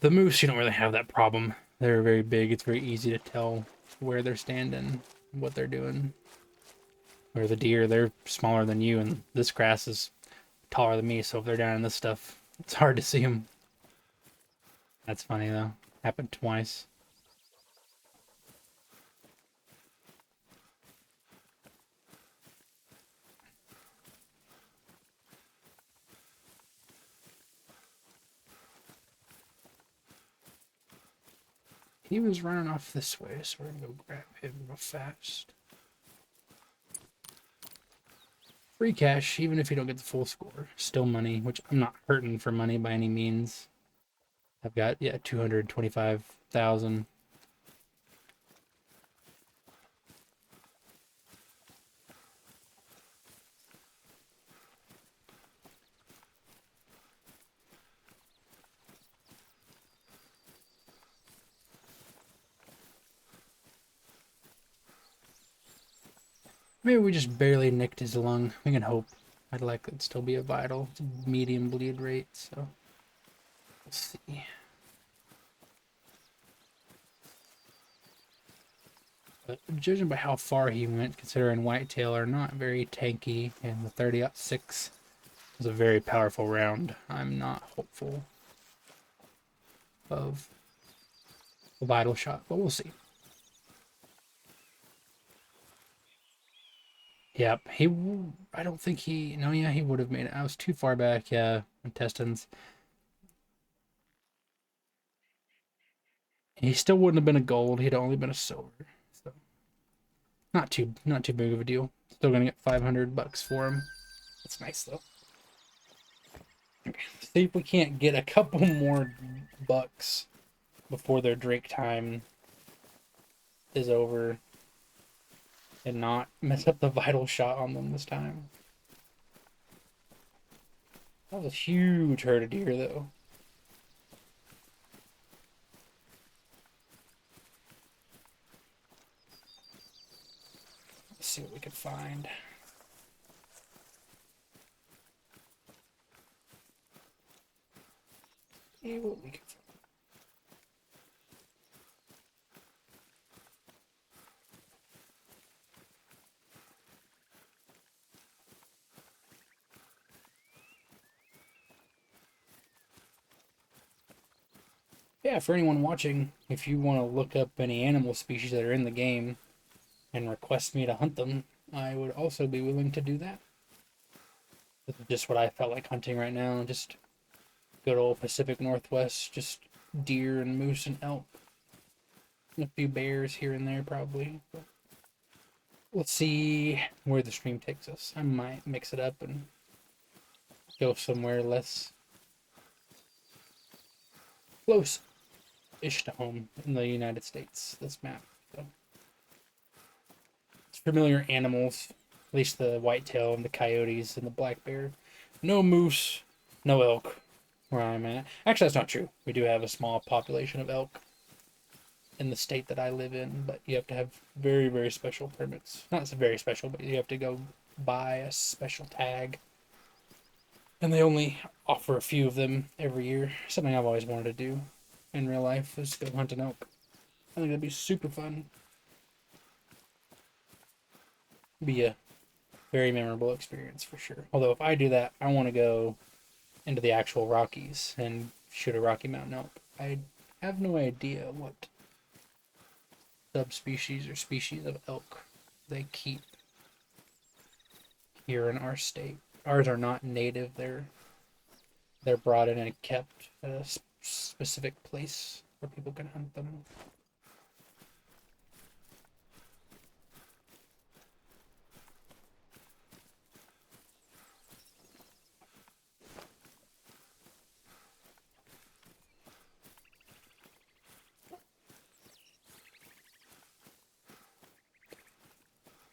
the moose, you don't really have that problem. They're very big. It's very easy to tell where they're standing, what they're doing. Where the deer, they're smaller than you, and this grass is taller than me, so if they're down in this stuff, it's hard to see them. That's funny, though. Happened twice. He was running off this way, so we're gonna go grab him real fast. Free cash, even if you don't get the full score. Still money, which I'm not hurting for money by any means. I've got, yeah, 225,000. Maybe we just barely nicked his lung. We can hope. I'd like it to still be a vital. It's a medium bleed rate, so we'll see. But judging by how far he went, considering whitetail are not very tanky, and the 30-06 was a very powerful round, I'm not hopeful of a vital shot, but we'll see. Yep, I don't think he, no, yeah, he would have made it. I was too far back, yeah, intestines. He still wouldn't have been a gold, he'd only been a silver. So not too big of a deal. Still gonna get 500 bucks for him. That's nice though. Okay, see if we can't get a couple more bucks before their drink time. is over and not mess up the vital shot on them this time. That was a huge herd of deer, though. Let's see what we can find. See what we can find. Yeah, for anyone watching, if you want to look up any animal species that are in the game and request me to hunt them, I would also be willing to do that. This is just what I felt like hunting right now. Just good old Pacific Northwest, just deer and moose and elk. And a few bears here and there, probably. But let's see where the stream takes us. I might mix it up and go somewhere less close-ish to home in the United States, this map. So it's familiar animals, at least the whitetail and the coyotes and the black bear. No moose, no elk where I'm at. Actually, that's not true. We do have a small population of elk in the state that I live in, but you have to have very, very special permits. Not very special, but you have to go buy a special tag. And they only offer a few of them every year. Something I've always wanted to do in real life is go hunt an elk. I think that'd be super fun. Be a very memorable experience for sure. Although if I do that, I want to go into the actual Rockies and shoot a Rocky Mountain elk. I have no idea what subspecies or species of elk they keep here in our state. Ours are not native. They're brought in and kept at a specific place where people can hunt them.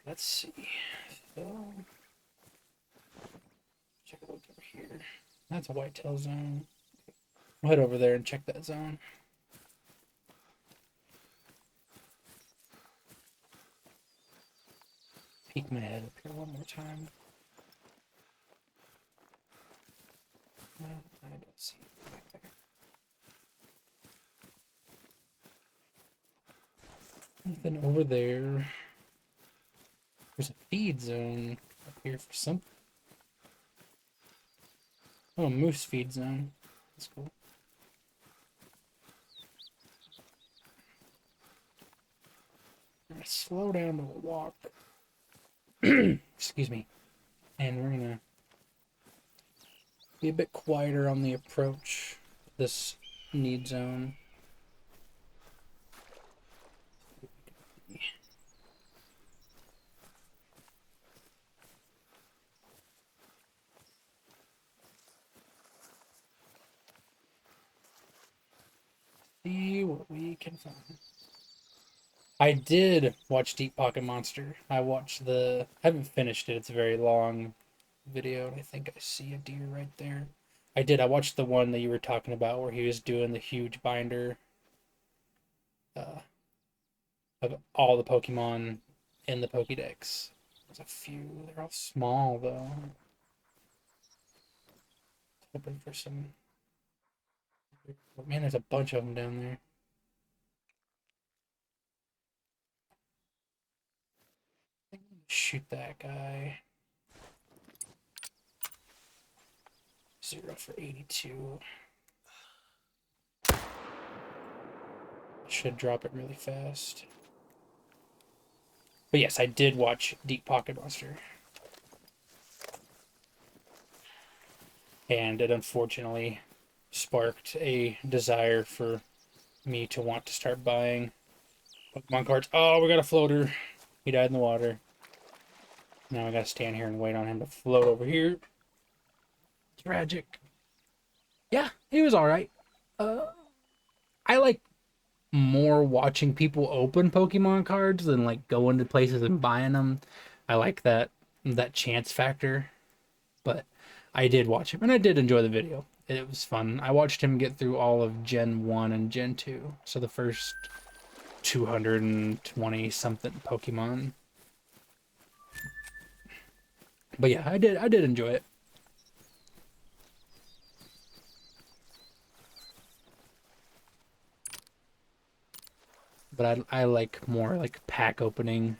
Let's see. So, check a look over here. That's a whitetail zone. We'll head over there and check that zone. Peek my head up here one more time. No, I don't see it back there. Nothing over there. There's a feed zone up here for some. Oh, moose feed zone. That's cool. I'm gonna slow down to a walk. Excuse me. And we're gonna be a bit quieter on the approach. This need zone. See what we can find. I did watch Deep Pocket Monster. I watched I haven't finished it. It's a very long video. I think I see a deer right there. I did. I watched the one that you were talking about where he was doing the huge binder uh, of all the Pokemon in the Pokédex. There's a few. They're all small though. Hoping for some. Man, there's a bunch of them down there. Shoot that guy. 0 for 82. Should drop it really fast. But yes, I did watch Deep Pocket Monster. And it unfortunately sparked a desire for me to want to start buying Pokemon cards. Oh, we got a floater. He died in the water. Now I gotta stand here and wait on him to float over here. Tragic. Yeah, he was alright. I like more watching people open Pokemon cards than like going to places and buying them. I like that chance factor, but I did watch him and I did enjoy the video. It was fun. I watched him get through all of Gen 1 and Gen 2. So the first 220 something Pokemon. But yeah, I did enjoy it. But I like more like pack opening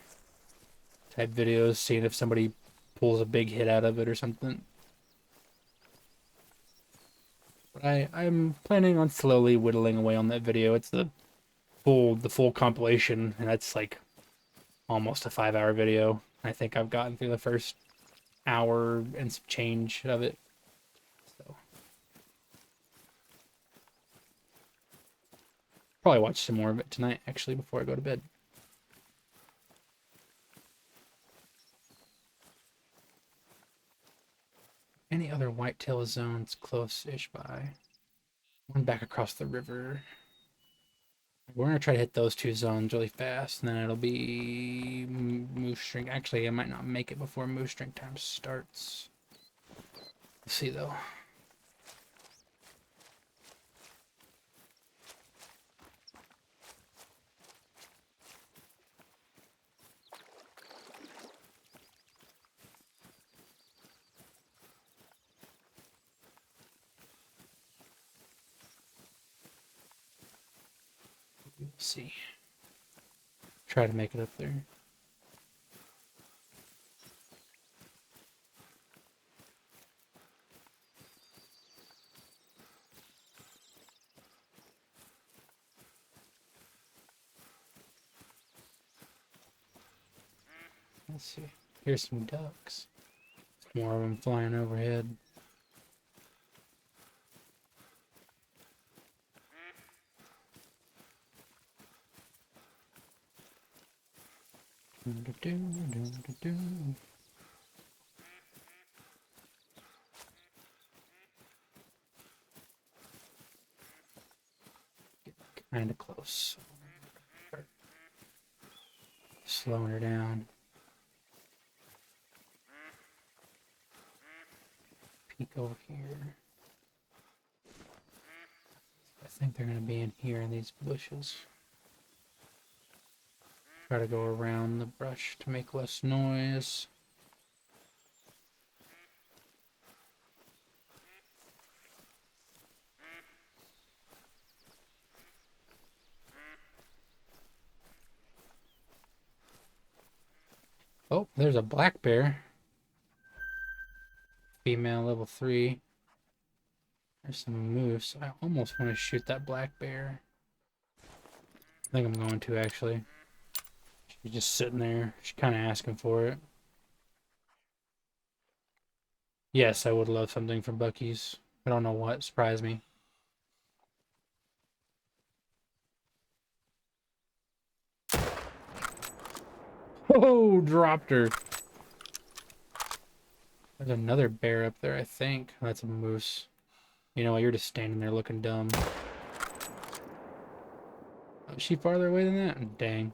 type videos, seeing if somebody pulls a big hit out of it or something. But I'm planning on slowly whittling away on that video. It's the full compilation, and that's like almost a 5 hour video. I think I've gotten through the first hour and some change of it. So probably watch some more of it tonight actually before I go to bed. Any other whitetail zones close-ish by? One back across the river. We're gonna try to hit those two zones really fast, and then it'll be moose drink. Actually, I might not make it before moose drink time starts. Let's see though. We'll see. Try to make it up there. Let's see. Here's some ducks. More of them flying overhead. Kind of close. Slowing her down. Peek over here. I think they're going to be in here in these bushes. Try to go around the brush to make less noise. Oh, there's a black bear. Female level 3. There's some moose. I almost want to shoot that black bear. I think I'm going to actually. She's just sitting there. She's kind of asking for it. Yes, I would love something from Buc-ee's. I don't know what. Surprised me. Oh, dropped her. There's another bear up there, I think. That's a moose. You know what? You're just standing there looking dumb. Oh, is she farther away than that? Dang.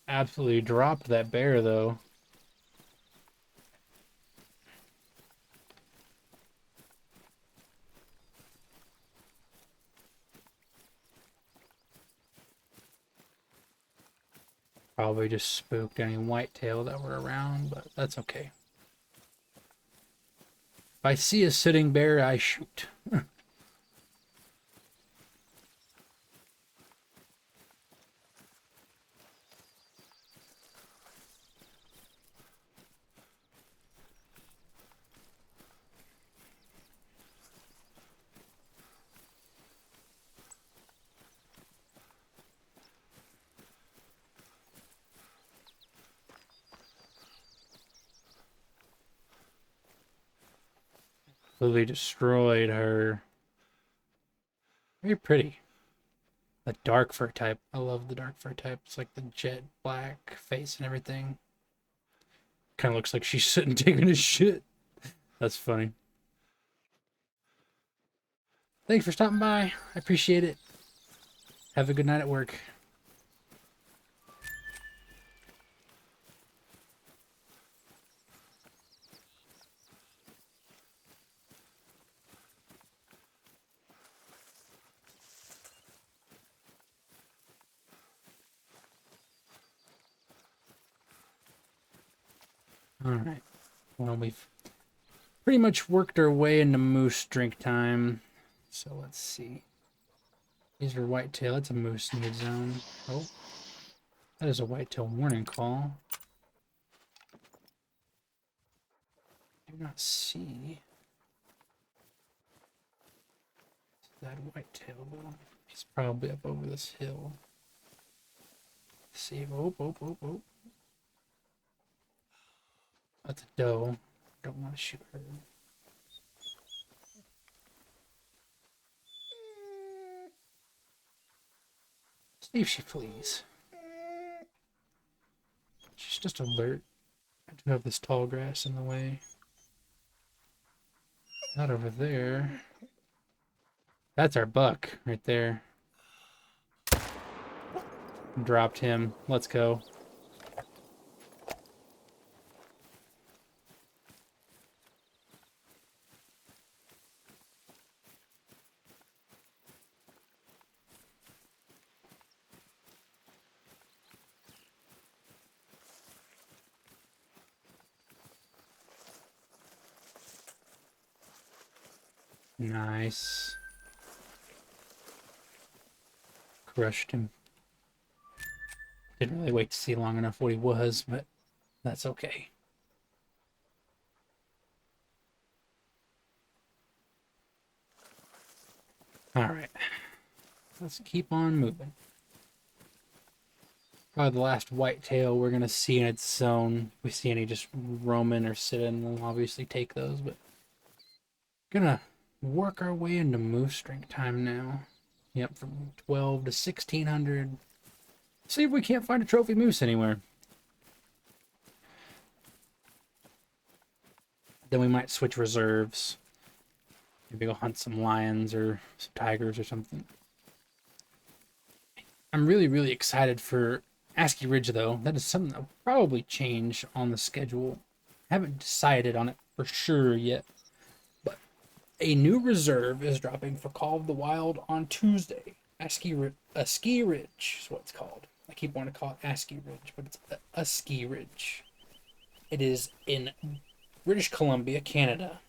Absolutely dropped that bear, though. Probably just spooked any whitetail that were around, but that's okay. If I see a sitting bear, I shoot. Lily destroyed her. Very pretty. The dark fur type. I love the dark fur type. It's like the jet black face and everything. Kind of looks like she's sitting taking a shit. That's funny. Thanks for stopping by. I appreciate it. Have a good night at work. Alright. Well, we've pretty much worked our way into moose drink time. So let's see. These are whitetail. That's a moose need zone. Oh. That is a whitetail warning call. Do not see that whitetail though. He's probably up over this hill. Let's see. Oh, oh, oh, oh. That's a doe. Don't want to shoot her. See if she flees. She's just alert. I do have this tall grass in the way. Not over there. That's our buck right there. Dropped him. Let's go. Nice. Crushed him. Didn't really wait to see long enough what he was, but that's okay. Alright. Let's keep on moving. Probably the last whitetail we're gonna see in its zone. If we see any just roaming or sitting, we'll obviously take those, but gonna work our way into moose drink time now. Yep, from 12 to 1600. See if we can't find a trophy moose anywhere. Then we might switch reserves. Maybe go hunt some lions or some tigers or something. I'm really, really excited for ASCII Ridge, though. That is something that will probably change on the schedule. I haven't decided on it for sure yet. But a new reserve is dropping for Call of the Wild on Tuesday. ASCII Ridge is what it's called. I keep wanting to call it ASCII Ridge, but it's ASCII Ridge. It is in British Columbia, Canada.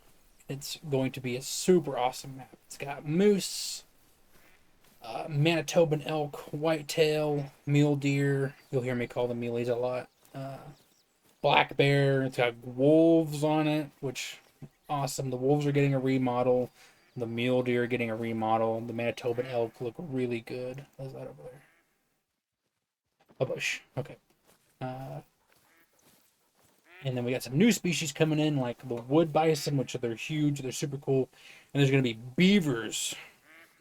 It's going to be a super awesome map. It's got moose, Manitoban elk, whitetail, mule deer. You'll hear me call them muleys a lot. Black bear. It's got wolves on it, which awesome. The wolves are getting a remodel. The mule deer are getting a remodel. The Manitoban elk look really good. What is that over there? A bush. Okay. And then we got some new species coming in, like the wood bison, which they're huge, they're super cool. And there's going to be beavers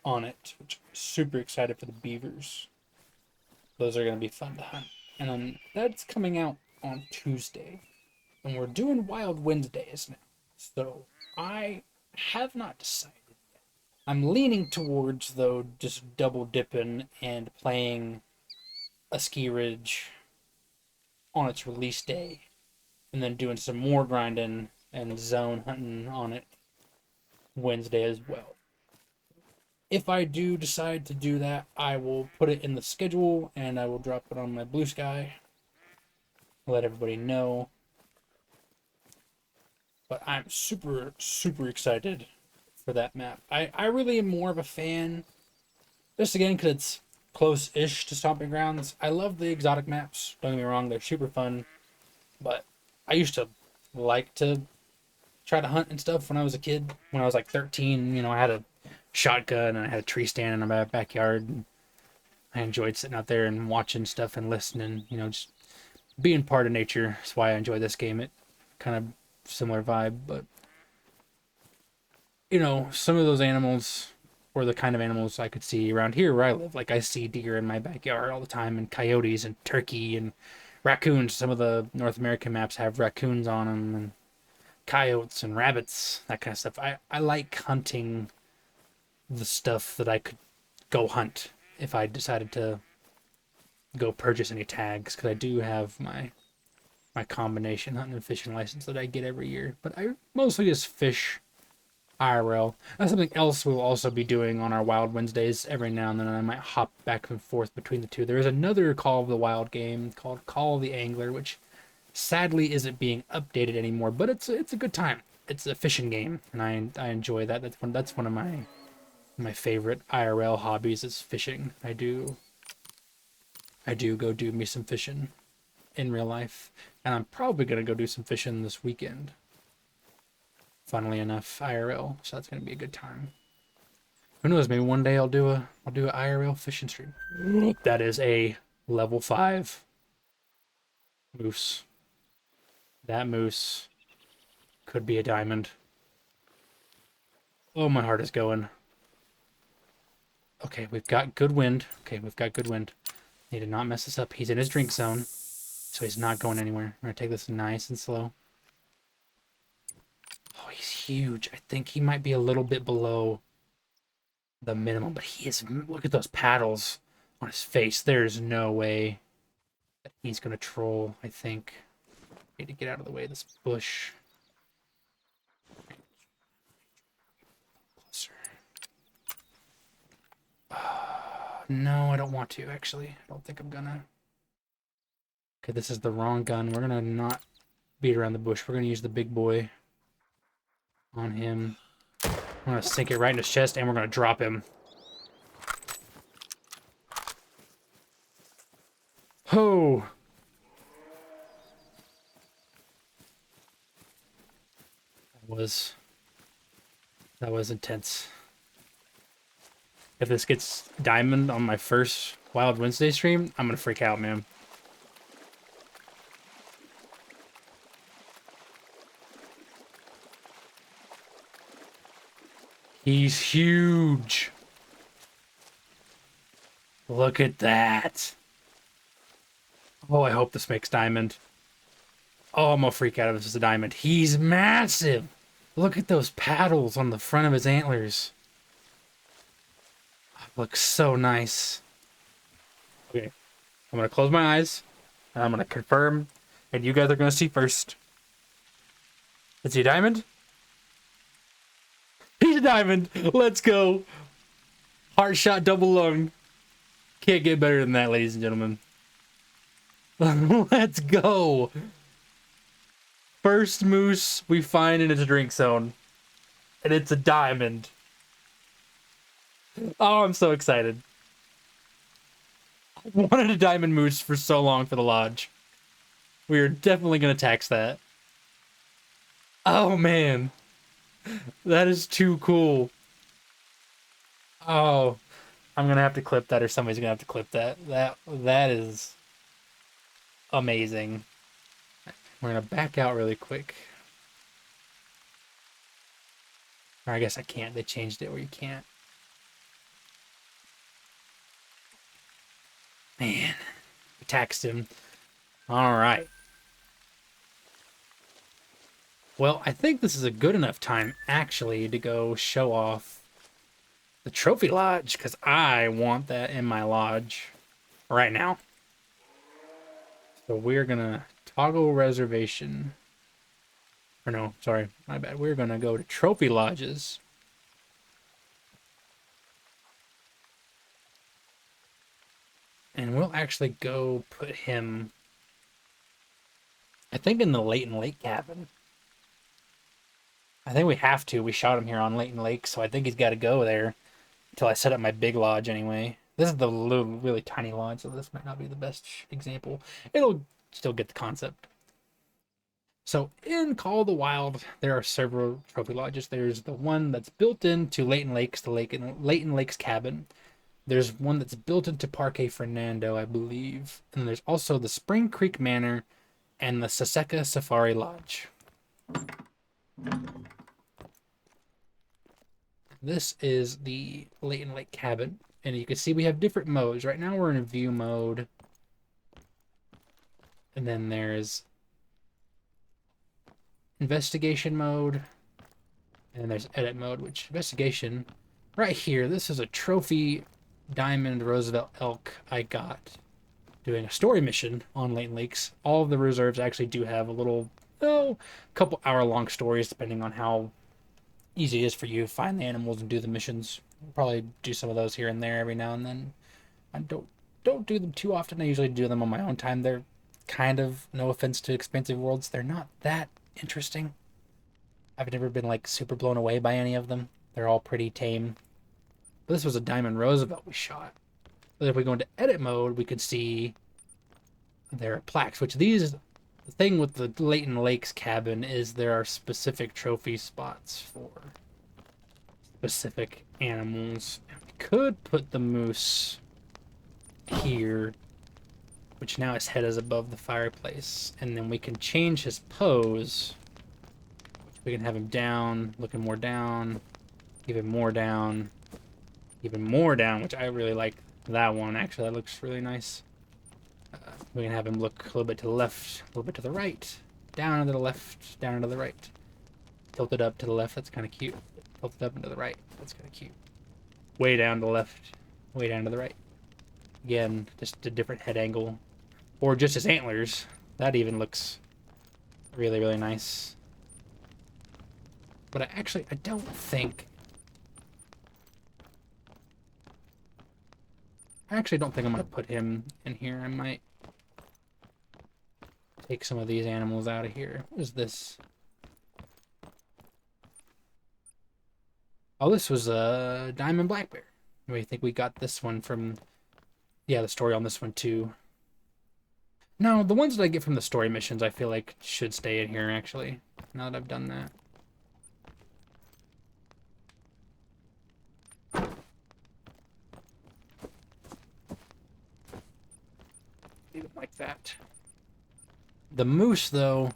on it, which I'm super excited for the beavers. Those are going to be fun to hunt. And then that's coming out on Tuesday. And we're doing Wild Wednesdays now. So I have not decided yet. I'm leaning towards, though, just double dipping and playing ASCII Ridge on its release day. And then doing some more grinding and zone hunting on it Wednesday as well. If I do decide to do that, I will put it in the schedule and I will drop it on my Blue Sky. Let everybody know. But I'm super, super excited for that map. I really am more of a fan, just again, because it's close-ish to Stomping Grounds. I love the exotic maps. Don't get me wrong, they're super fun. But I used to like to try to hunt and stuff when I was a kid. When I was like 13, I had a shotgun and I had a tree stand in my backyard. And I enjoyed sitting out there and watching stuff and listening, just being part of nature. That's why I enjoy this game. It kind of similar vibe, but some of those animals or the kind of animals I could see around here where I live. Like I see deer in my backyard all the time and coyotes and turkey and raccoons. Some of the North American maps have raccoons on them and coyotes and rabbits, that kind of stuff. I like hunting the stuff that I could go hunt if I decided to go purchase any tags, because I do have my combination hunting and fishing license that I get every year. But I mostly just fish IRL. That's something else we'll also be doing on our Wild Wednesdays. Every now and then I might hop back and forth between the two. There is another Call of the Wild game called Call of the Angler, which sadly isn't being updated anymore, but it's a good time. It's a fishing game, and I enjoy that. That's one of my favorite IRL hobbies is fishing. I do go do me some fishing in real life, and I'm probably gonna go do some fishing this weekend. Funnily enough, IRL, so that's gonna be a good time. Who knows? Maybe one day I'll do a IRL fishing stream. That is a level 5 moose. That moose could be a diamond. Oh, my heart is going. Okay, we've got good wind. Okay, we've got good wind. Need to not mess this up. He's in his drink zone, so he's not going anywhere. We're gonna take this nice and slow. Oh, he's huge. I think he might be a little bit below the minimum, but he is. Look at those paddles on his face. There's no way that he's gonna troll, I think. Need to get out of the way of this bush. Closer. No, I don't want to, actually. I don't think I'm gonna. Okay, this is the wrong gun. We're gonna not beat around the bush. We're gonna use the big boy on him. I'm gonna sink it right in his chest, and we're gonna drop him. Ho! That was intense. If this gets diamond on my first Wild Wednesday stream, I'm gonna freak out, man. He's huge. Look at that. Oh, I hope this makes diamond. Oh, I'm gonna freak out if this is a diamond. He's massive. Look at those paddles on the front of his antlers. Looks so nice. Okay, I'm gonna close my eyes, and I'm gonna confirm, and you guys are gonna see first. Is he a diamond? He's a diamond! Let's go! Heart shot double lung. Can't get better than that, ladies and gentlemen. Let's go! First moose we find in its drink zone. And it's a diamond. Oh, I'm so excited. I wanted a diamond moose for so long for the lodge. We are definitely going to tax that. Oh, man. That is too cool. Oh, I'm going to have to clip that, or somebody's going to have to clip that. That is amazing. We're going to back out really quick. Or I guess I can't. They changed it where you can't. Man, we taxed him. All right. Well, I think this is a good enough time, actually, to go show off the trophy lodge, because I want that in my lodge right now. So we're going to toggle reservation. Or no, sorry, my bad. We're going to go to trophy lodges. And we'll actually go put him, I think, in the Layton Lake cabin. I think we have to. We shot him here on Layton Lake, so I think he's got to go there until I set up my big lodge anyway. This is the little, really tiny lodge, so this might not be the best example. It'll still get the concept. So in Call of the Wild, there are several trophy lodges. There's the one that's built into Layton Lakes, the Layton Lakes cabin. There's one that's built into Parque Fernando, I believe. And then there's also the Spring Creek Manor and the Saseka Safari Lodge. This is the Layton Lake cabin. And you can see we have different modes. Right now we're in view mode. And then there's investigation mode. And then there's edit mode, which investigation right here. This is a trophy diamond Roosevelt elk I got doing a story mission on Leighton Lakes. All of the reserves actually do have a little, oh, couple hour long stories, depending on how easy it is for you to find the animals and do the missions. I'll probably do some of those here and there every now and then. I don't do them too often. I usually do them on my own time. They're kind of, no offense to Expansive Worlds, they're not that interesting. I've never been like super blown away by any of them. They're all pretty tame. But this was a Diamond Roosevelt we shot. But if we go into edit mode, we could see there are plaques, which these, the thing with the Leighton Lakes cabin is there are specific trophy spots for specific animals. We could put the moose here, which now his head is above the fireplace, and then we can change his pose. We can have him down, looking more down, even more down, even more down, which I really like that one. Actually, that looks really nice. We can have him look a little bit to the left, a little bit to the right, down to the left, down to the right. Tilted up to the left, that's kind of cute. Tilted up and to the right, that's kind of cute. Way down to the left, way down to the right. Again, just a different head angle. Or just his antlers. That even looks really, really nice. But I don't think... I actually don't think I'm going to put him in here. I might take some of these animals out of here. What is this? Oh, this was a diamond black bear. I think we got this one from... Yeah, the story on this one too. No, the ones that I get from the story missions I feel like should stay in here, actually. Now that I've done that. Leave it like that. The moose, though...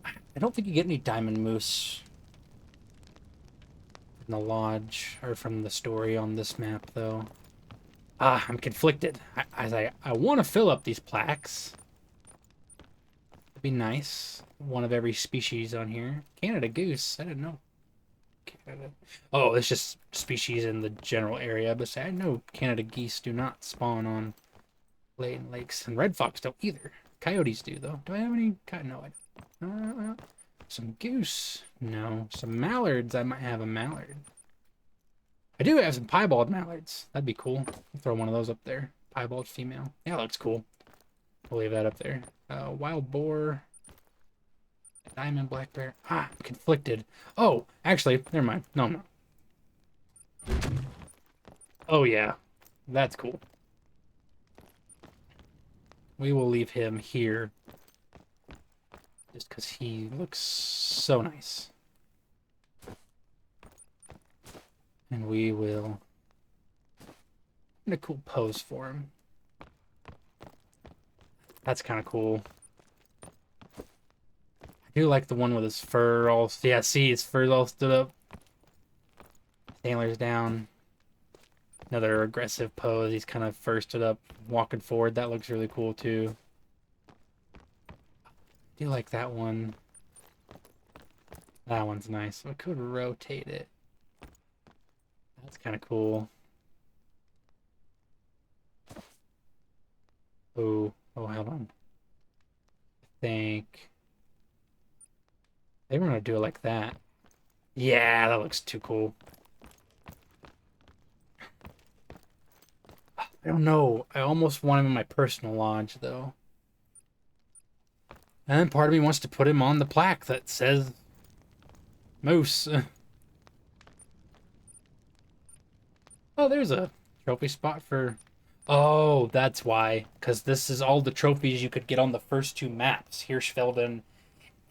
I don't think you get any diamond moose from the lodge, or from the story on this map, though. Ah, I'm conflicted. I want to fill up these plaques. It'd be nice. One of every species on here. Canada goose. I didn't know. Canada. Oh, it's just species in the general area. But I know Canada geese do not spawn on Leighton Lakes, and red fox don't either. Coyotes do, though. Do I have any? No, I don't. Some goose. No. Some mallards. I might have a mallard. I do have some piebald mallards. That'd be cool. I'll throw one of those up there. Piebald female. Yeah, that looks cool. We'll leave that up there. Wild boar. Diamond black bear. Ah, I'm conflicted. Oh, actually, never mind. No, I'm not. Oh, yeah. That's cool. We will leave him here. Just because he looks so nice. And we will... in a cool pose for him. That's kind of cool. I do like the one with his fur all... Yeah, see, his fur all stood up. Antlers down. Another aggressive pose. He's kind of fur stood up, walking forward. That looks really cool, too. I do like that one. That one's nice. I could rotate it. That's kind of cool. Oh, hold on. I think they were gonna do it like that. Yeah, that looks too cool. I don't know. I almost want him in my personal lodge, though. And then part of me wants to put him on the plaque that says moose. Oh, there's a trophy spot for... Oh, that's why. Because this is all the trophies you could get on the first two maps. Hirschfelden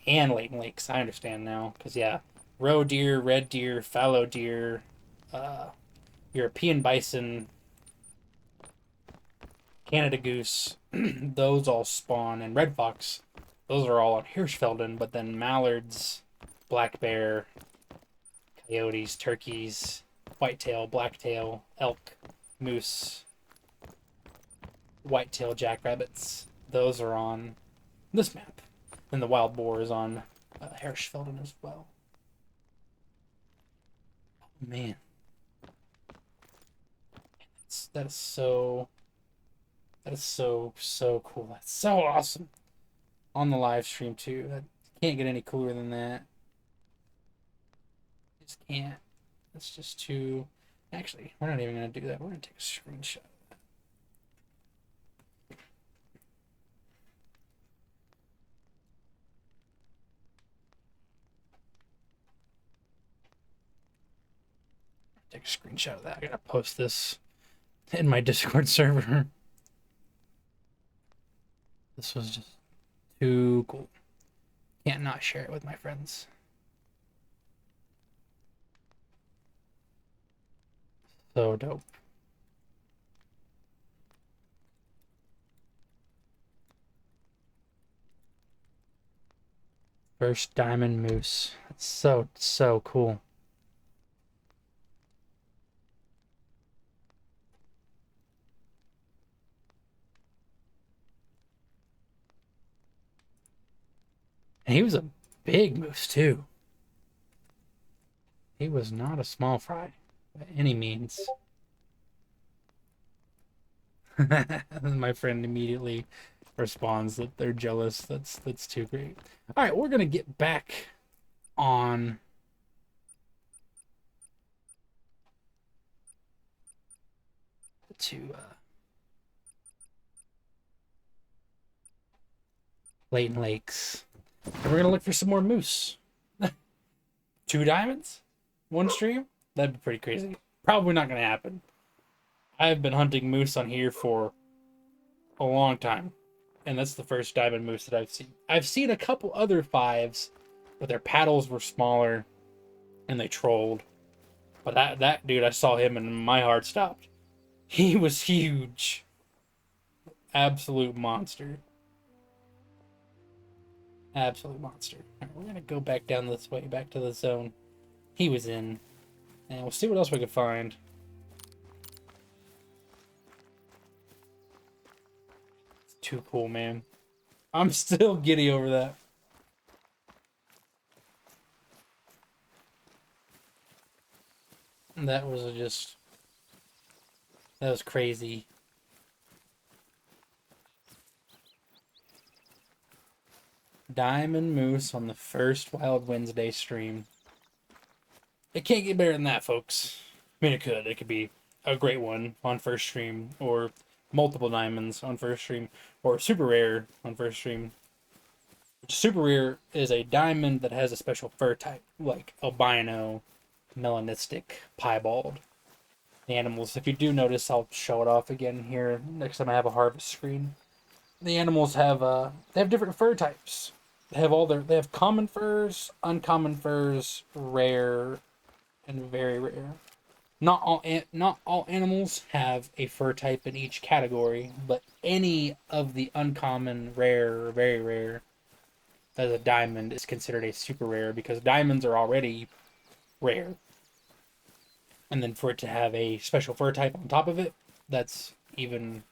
and Leighton Lakes. I understand now. Because, yeah, roe deer, red deer, fallow deer, European bison, Canada goose, those all spawn. And red fox, those are all on Hirschfelden. But then mallards, black bear, coyotes, turkeys, whitetail, blacktail, elk, moose, whitetail jackrabbits. Those are on this map. And the wild boar is on Hirschfelden as well. Oh, man. that is so so cool. That's so awesome. On the live stream too. That can't get any cooler than that. Just can't. That's just too. Actually, we're not even gonna do that. We're gonna take a screenshot. Take a screenshot of that. I gotta post this in my Discord server. This was just too cool. Can't not share it with my friends. So dope. First diamond moose. That's so cool. And he was a big moose too. He was not a small fry by any means. My friend immediately responds that they're jealous. That's too great. All right, we're gonna get back on to Layton Lakes, and we're gonna look for some more moose. 2 diamonds, 1 stream. That'd be pretty crazy. Probably not gonna happen. I've been hunting moose on here for a long time, and that's the first diamond moose that I've seen. I've seen a couple other 5s, but their paddles were smaller, and they trolled. But that dude, I saw him, and my heart stopped. He was huge, absolute monster, absolute monster. All right, we're gonna go back down this way, back to the zone he was in, and we'll see what else we can find. It's too cool, man. I'm still giddy over that. That was crazy. Diamond moose on the first Wild Wednesday stream. It can't get better than that, folks. I mean, it could. It could be a great one on first stream, or multiple diamonds on first stream, or super rare on first stream. Super rare is a diamond that has a special fur type, like albino, melanistic, piebald. The animals, if you do notice, I'll show it off again here next time I have a harvest screen. The animals have they have different fur types. They have common furs, uncommon furs, rare, and very rare. Not all animals have a fur type in each category, but any of the uncommon, rare, or very rare as a diamond is considered a super rare, because diamonds are already rare. And then for it to have a special fur type on top of it, that's even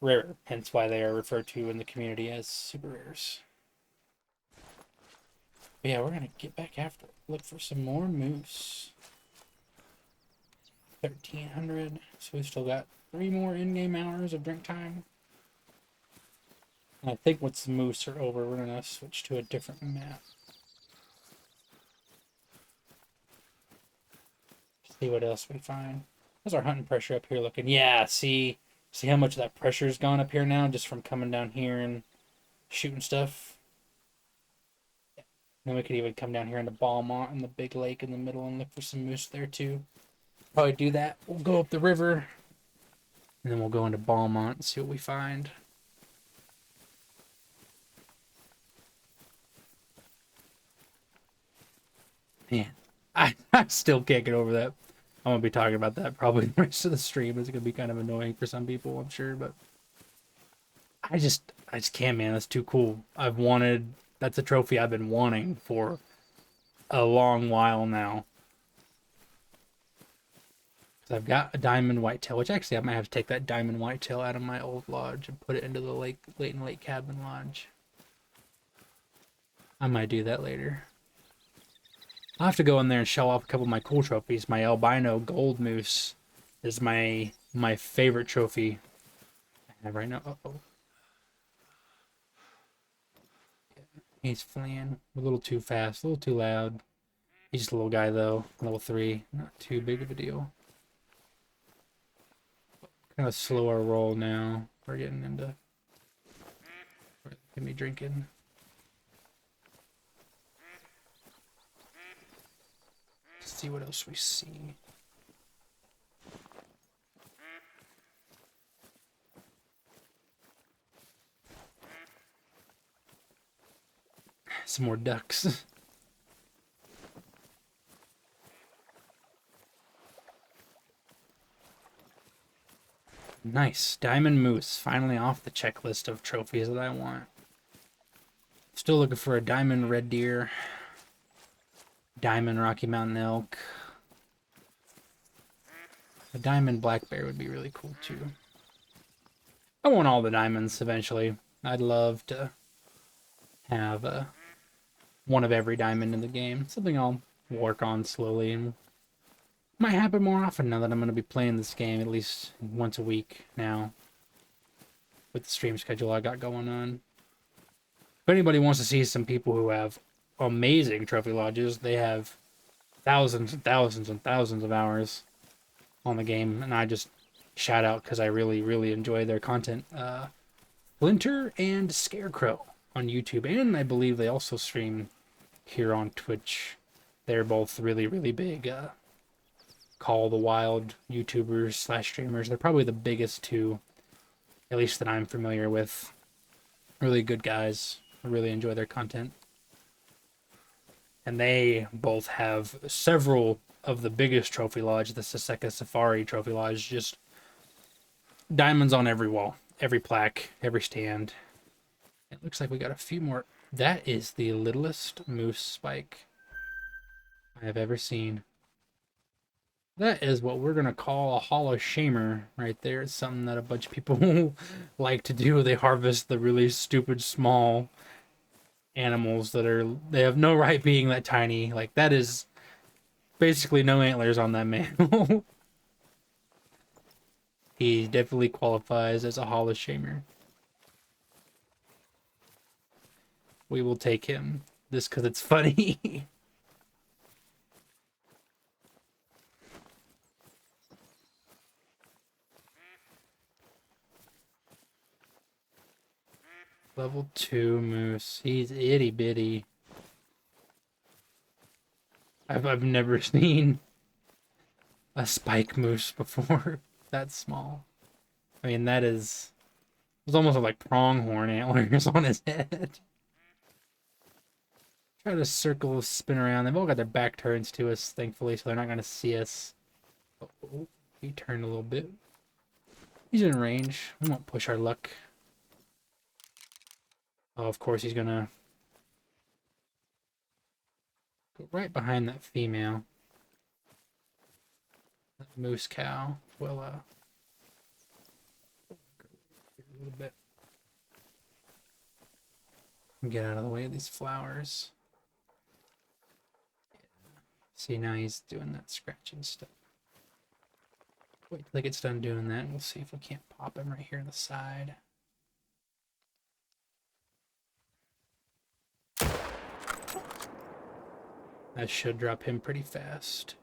rarer. Hence why they are referred to in the community as super rares. But yeah, we're gonna get back after it. Look for some more moose. 1300. So we've still got 3 more in-game hours of drink time. And I think once the moose are over, we're gonna switch to a different map. See what else we find. How's our hunting pressure up here looking? Yeah, see how much of that pressure's gone up here now just from coming down here and shooting stuff. Then we could even come down here into Balmont and the big lake in the middle and look for some moose there too. Probably do that. We'll go up the river and then we'll go into Balmont and see what we find. Man, I still can't get over that. I'm gonna be talking about that probably the rest of the stream. It's gonna be kind of annoying for some people, I'm sure, but I just can't, man. That's too cool. That's a trophy I've been wanting for a long while now. I've got a diamond whitetail, which actually I might have to take that diamond whitetail out of my old lodge and put it into the Layton Lake Cabin Lodge. I might do that later. I'll have to go in there and show off a couple of my cool trophies. My albino gold moose is my favorite trophy I have right now. Uh-oh. He's fleeing a little too fast, a little too loud. He's just a little guy though, level 3, not too big of a deal. Kind of slower roll now. We're getting into. We're gonna be drinking. Let's see what else we see. Some more ducks. Nice. Diamond Moose. Finally off the checklist of trophies that I want. Still looking for a diamond red deer. Diamond Rocky Mountain elk. A diamond black bear would be really cool too. I want all the diamonds eventually. I'd love to have one of every diamond in the game. Something I'll work on slowly and might happen more often now that I'm going to be playing this game at least once a week now with the stream schedule I got going on. If anybody wants to see some people who have amazing trophy lodges, they have thousands and thousands and thousands of hours on the game, and I just shout out because I really, really enjoy their content. Splinter and Scarecrow on YouTube, and I believe they also stream here on Twitch. They're both really, really big Call of the Wild YouTubers slash streamers. They're probably the biggest two, at least that I'm familiar with. Really good guys. I really enjoy their content. And they both have several of the biggest trophy lodge, the Saseka Safari Trophy Lodge, just diamonds on every wall, every plaque, every stand. It looks like we got a few more. That is the littlest moose spike I have ever seen. That is what we're going to call a Hall of Shamer right there. It's something that a bunch of people like to do. They harvest the really stupid small animals they have no right being that tiny. Like, that is basically no antlers on that mammal. He definitely qualifies as a Hall of Shamer. We will take him just because it's funny. Level 2 moose. He's itty bitty. I've never seen a spike moose before that small. I mean, that is. It's almost like pronghorn antlers on his head. Try to circle, spin around. They've all got their back turns to us, thankfully, so they're not going to see us. Oh, he turned a little bit. He's in range. We won't push our luck. Oh, of course he's going to go right behind that female. That moose cow will, a little bit. Get out of the way of these flowers. See, now he's doing that scratching stuff. Wait till he gets done doing that, and we'll see if we can't pop him right here on the side. That should drop him pretty fast.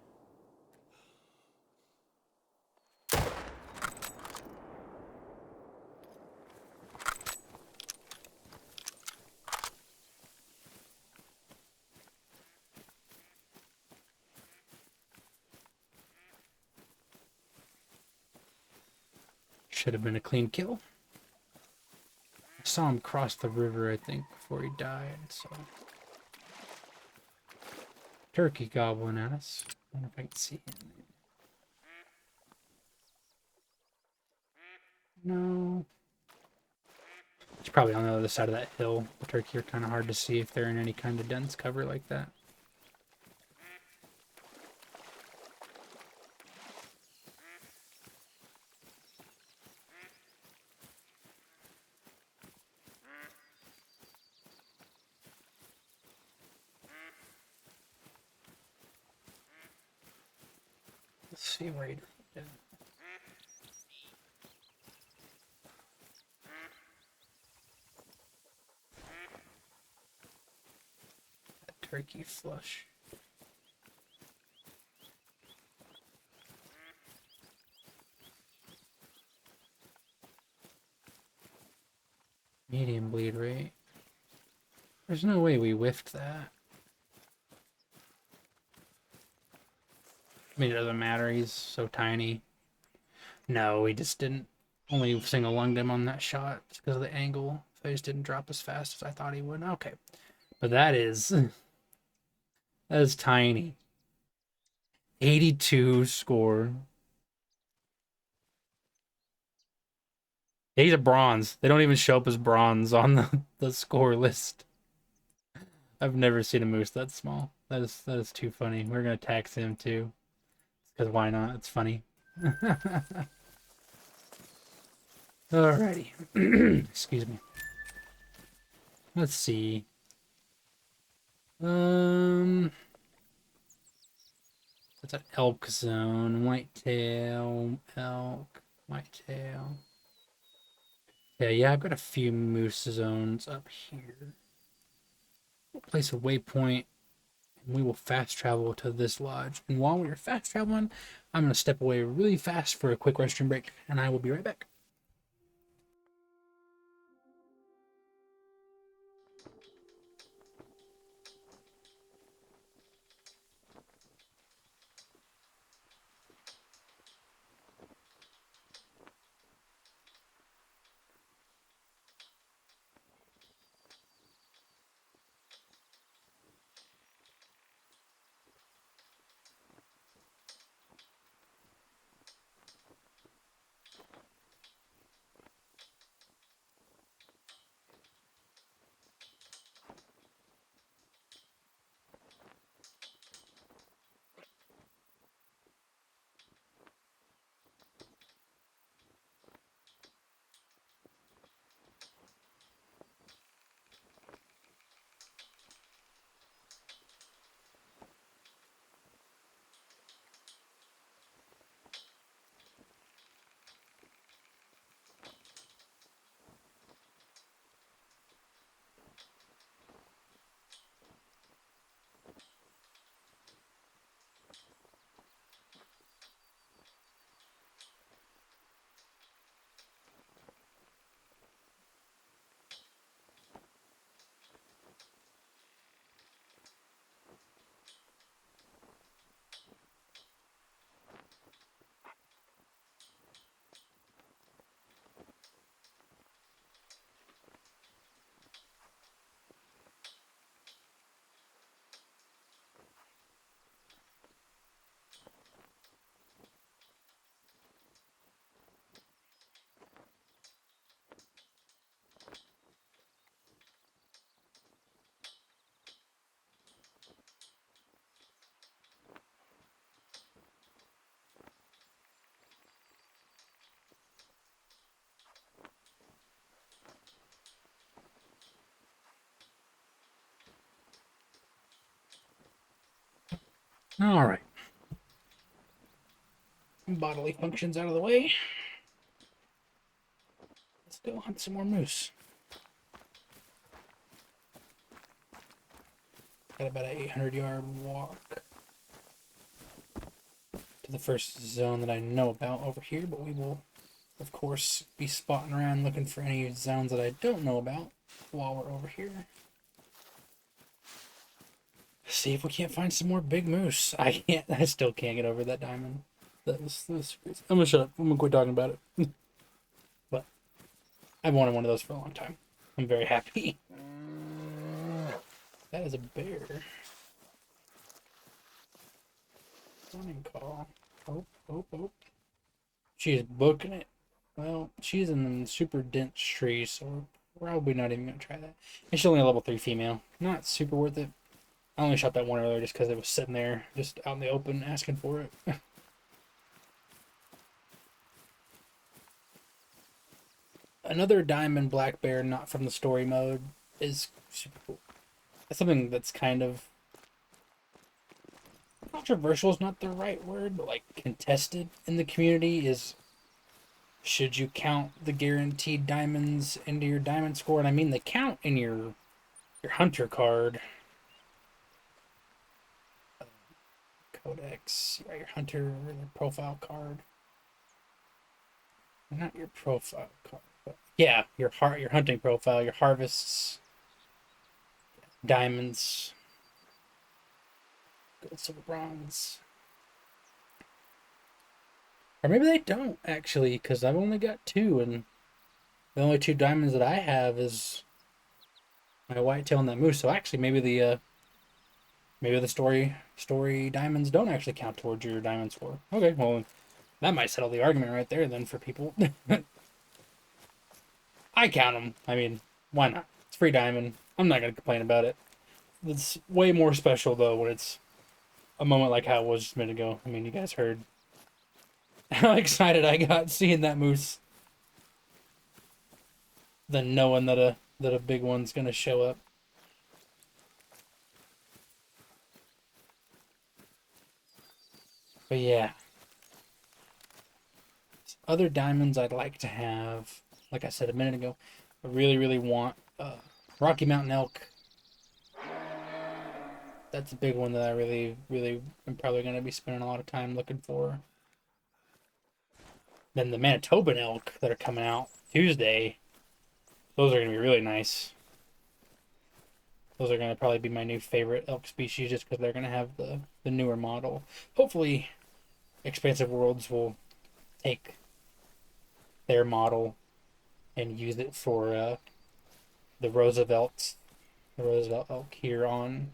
Should have been a clean kill. I saw him cross the river, I think, before he died, so. Turkey gobbling at us. I wonder if I can see him. No. It's probably on the other side of that hill. The turkey are kind of hard to see if they're in any kind of dense cover like that. Let's see where he did. turkey flush. Medium bleed rate. There's no way we whiffed that. I mean, it doesn't matter. He's so tiny. No, we just didn't. Only single lunged him on that shot just because of the angle. So he just didn't drop as fast as I thought he would. Okay. But that is tiny. 82 score. He's a bronze. They don't even show up as bronze on the score list. I've never seen a moose that small. That is too funny. We're gonna tax him too. Because why not? It's funny. Alrighty. Excuse me. Let's see. That's an elk zone. Whitetail, elk, whitetail. Yeah, I've got a few moose zones up here. We'll place a waypoint, and we will fast travel to this lodge. And while we're fast traveling, I'm going to step away really fast for a quick restroom break, and I will be right back. All right. Bodily functions out of the way. Let's go hunt some more moose. Got about an 800-yard walk to the first zone that I know about over here, but we will, of course, be spotting around looking for any zones that I don't know about while we're over here. See if we can't find some more big moose. I still can't get over that diamond. That was crazy. I'm gonna shut up. I'm gonna quit talking about it. But I've wanted one of those for a long time. I'm very happy. That is a bear. Stunning call. Oh. She's booking it. Well, she's in the super dense trees, so we're probably not even gonna try that. And she's only a level 3 female. Not super worth it. I only shot that one earlier just because it was sitting there, just out in the open, asking for it. Another diamond black bear, not from the story mode, is super cool. That's something that's kind of controversial is not the right word, but like contested in the community is, should you count the guaranteed diamonds into your diamond score? And I mean the count in your hunter card Codex. You got your hunter, your profile card. Not your profile card, but yeah, your hunting profile, your harvests, diamonds, gold, silver, bronze. Or maybe they don't actually, because I've only got two, and the only two diamonds that I have is my whitetail and that moose. So actually, maybe the story diamonds don't actually count towards your diamond score. Okay, well that might settle the argument right there then for people. I count them. I mean, why not? It's free diamond. I'm not gonna complain about it. It's way more special though when it's a moment like how it was just a minute ago. I mean, you guys heard how excited I got seeing that moose, than knowing that a big one's gonna show up. But yeah, other diamonds I'd like to have, like I said a minute ago, I really, really want Rocky Mountain elk. That's a big one that I really, really am probably going to be spending a lot of time looking for. Then the Manitoban elk that are coming out Tuesday, those are going to be really nice. Those are going to probably be my new favorite elk species just because they're going to have the newer model. Hopefully, Expansive Worlds will take their model and use it for the Roosevelt elk here on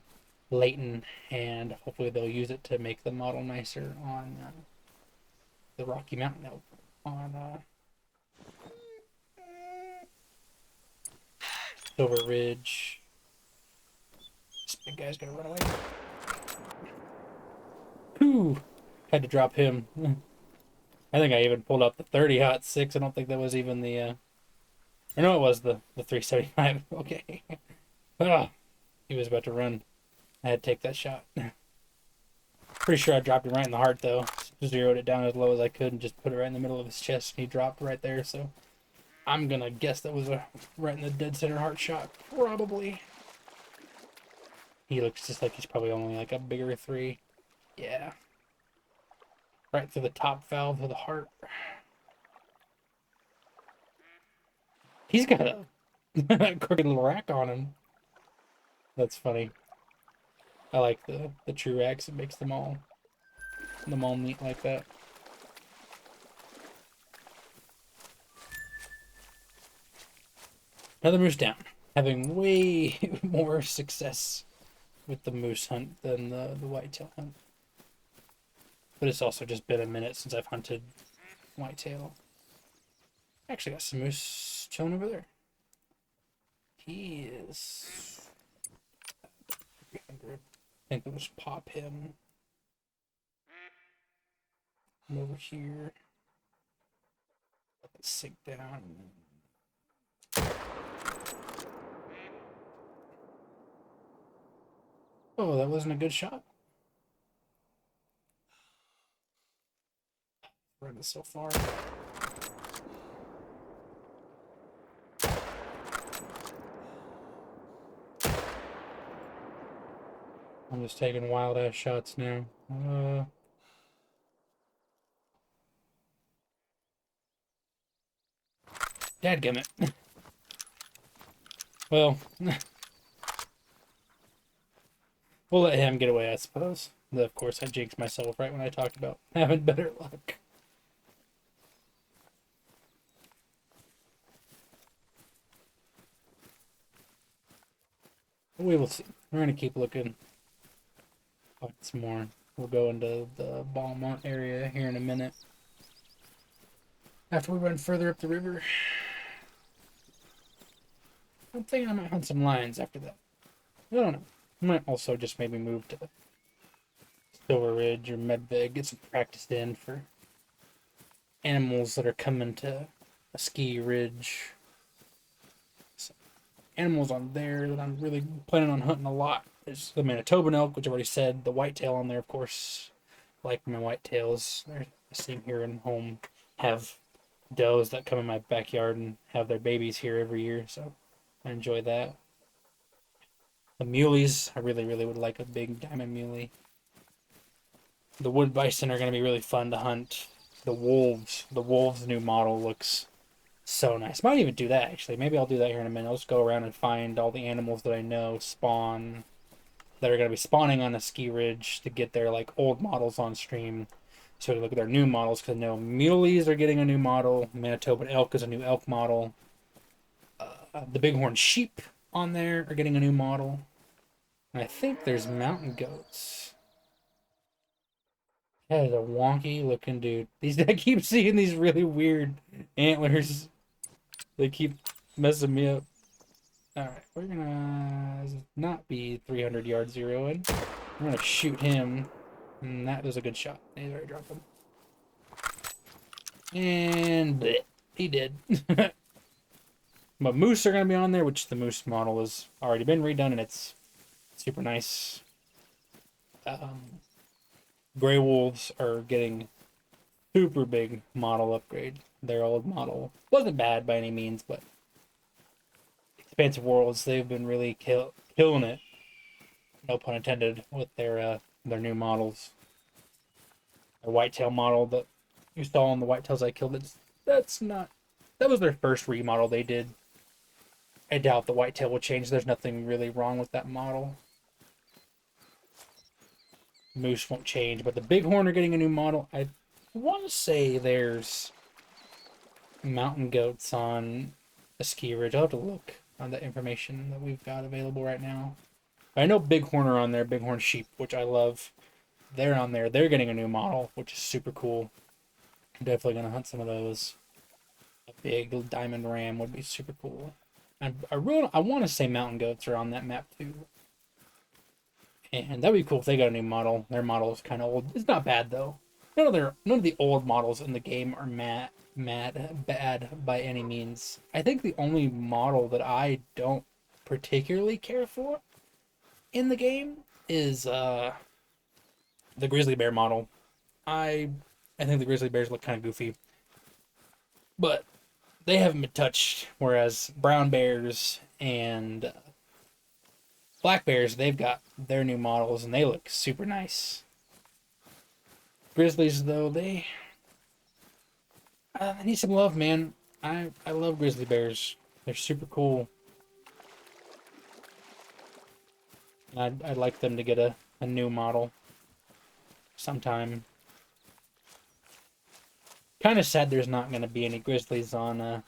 Layton, and hopefully they'll use it to make the model nicer on the Rocky Mountain elk on Silver Ridge. This big guy's gonna run away. Whew! Had to drop him. I think I even pulled out the 30-06. I don't think that was even the or no, it was the 375. Okay. Ah, he was about to run. I had to take that shot. Pretty sure I dropped him right in the heart though. Zeroed it down as low as I could and just put it right in the middle of his chest. He dropped right there, so I'm gonna guess that was a right in the dead center heart shot. Probably. He looks just like he's probably only like a bigger 3. Yeah. Right through the top valve of the heart. He's got a crooked little rack on him. That's funny. I like the true racks. It makes them all neat like that. Another moose down. Having way more success with the moose hunt than the whitetail hunt. But it's also just been a minute since I've hunted whitetail. Actually got some moose chilling over there. He is 300. I think we'll just pop him. Come over here. Let it sink down. Oh, that wasn't a good shot. Running so far. I'm just taking wild ass shots now. Dadgummit. Well, we'll let him get away, I suppose. But of course, I jinxed myself right when I talked about having better luck. We will see. We're gonna keep looking. Find some more. We'll go into the Balmont area here in a minute. After we run further up the river. I'm thinking I might hunt some lions after that. I don't know. I might also just maybe move to Silver Ridge or Medved, get some practice in for animals that are coming to a ski ridge. So, animals on there that I'm really planning on hunting a lot. There's the Manitoban elk, which I've already said. The whitetail on there, of course. Like my whitetails. I see them here in home. Have does that come in my backyard and have their babies here every year, so I enjoy that. The muleys, I really, really would like a big diamond muley. The wood bison are going to be really fun to hunt. The wolves new model looks so nice. Might even do that actually. Maybe I'll do that here in a minute. I'll just go around and find all the animals that I know spawn that are going to be spawning on a ski ridge to get their like old models on stream. So to look at their new models because I know muleys are getting a new model. Manitoba elk is a new elk model. The bighorn sheep on there are getting a new model. And I think there's mountain goats. That is a wonky looking dude. I keep seeing these really weird antlers. They keep messing me up. Alright, we're gonna not be 300 yard zero in. We're gonna shoot him. And that was a good shot. He's already dropped him. And bleh, he did. But moose are gonna be on there, which the moose model has already been redone and it's super nice. Gray wolves are getting super big model upgrade. Their old model wasn't bad by any means, but Expansive Worlds, they've been really killing it. No pun intended with their new models. The whitetail model that you saw on the whitetails I killed. That was their first remodel they did. I doubt the whitetail will change. There's nothing really wrong with that model. Moose won't change, but the bighorn are getting a new model. I want to say there's mountain goats on a ski ridge. I'll have to look on the information that we've got available right now. I know bighorn are on there, bighorn sheep, which I love. They're on there. They're getting a new model, which is super cool. I'm definitely gonna hunt some of those. A big diamond ram would be super cool. I want to say mountain goats are on that map too. And that'd be cool if they got a new model. Their model is kind of old. It's not bad though. None of the old models in the game are bad by any means. I think the only model that I don't particularly care for in the game is the grizzly bear model. I think the grizzly bears look kind of goofy, but they haven't been touched. Whereas brown bears and black bears, they've got their new models and they look super nice. Grizzlies, though, they need some love, man. I love grizzly bears. They're super cool. I'd like them to get a new model sometime. Kind of sad there's not going to be any grizzlies on a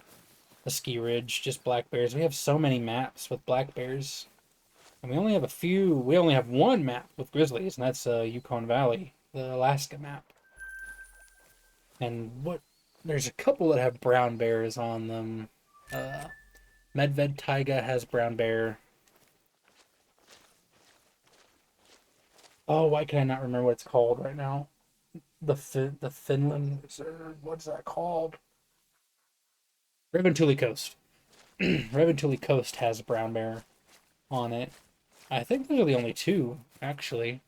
ski ridge, just black bears. We have so many maps with black bears. And we only have we only have one map with grizzlies, and that's Yukon Valley, the Alaska map. And there's a couple that have brown bears on them. Medved Taiga has brown bear. Oh, why can I not remember what it's called right now? The Finland Reserve. What's that called? Reventuli Coast. Reventuli Coast has brown bear on it. I think those are the only two, actually.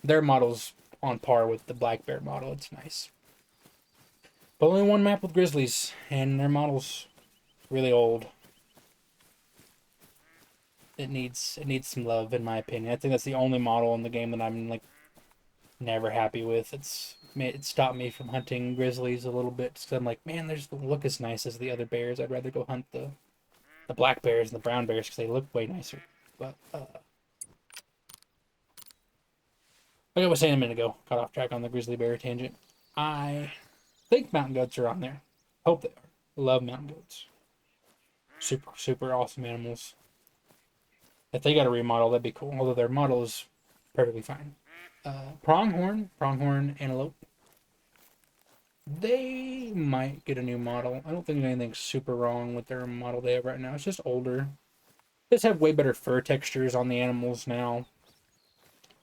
Their model's on par with the black bear model. It's nice. But only one map with grizzlies, and their model's really old. It needs some love, in my opinion. I think that's the only model in the game that I'm like never happy with. It stopped me from hunting grizzlies a little bit because I'm like, man, they just don't look as nice as the other bears. I'd rather go hunt the black bears and the brown bears because they look way nicer. But like I was saying a minute ago, got off track on the grizzly bear tangent. I think mountain goats are on there. Hope they are. Love mountain goats. Super awesome animals. If they got a remodel, that'd be cool. Although their model is perfectly fine. Pronghorn antelope. They might get a new model. I don't think anything's super wrong with their model they have right now. It's just older. They just have way better fur textures on the animals now.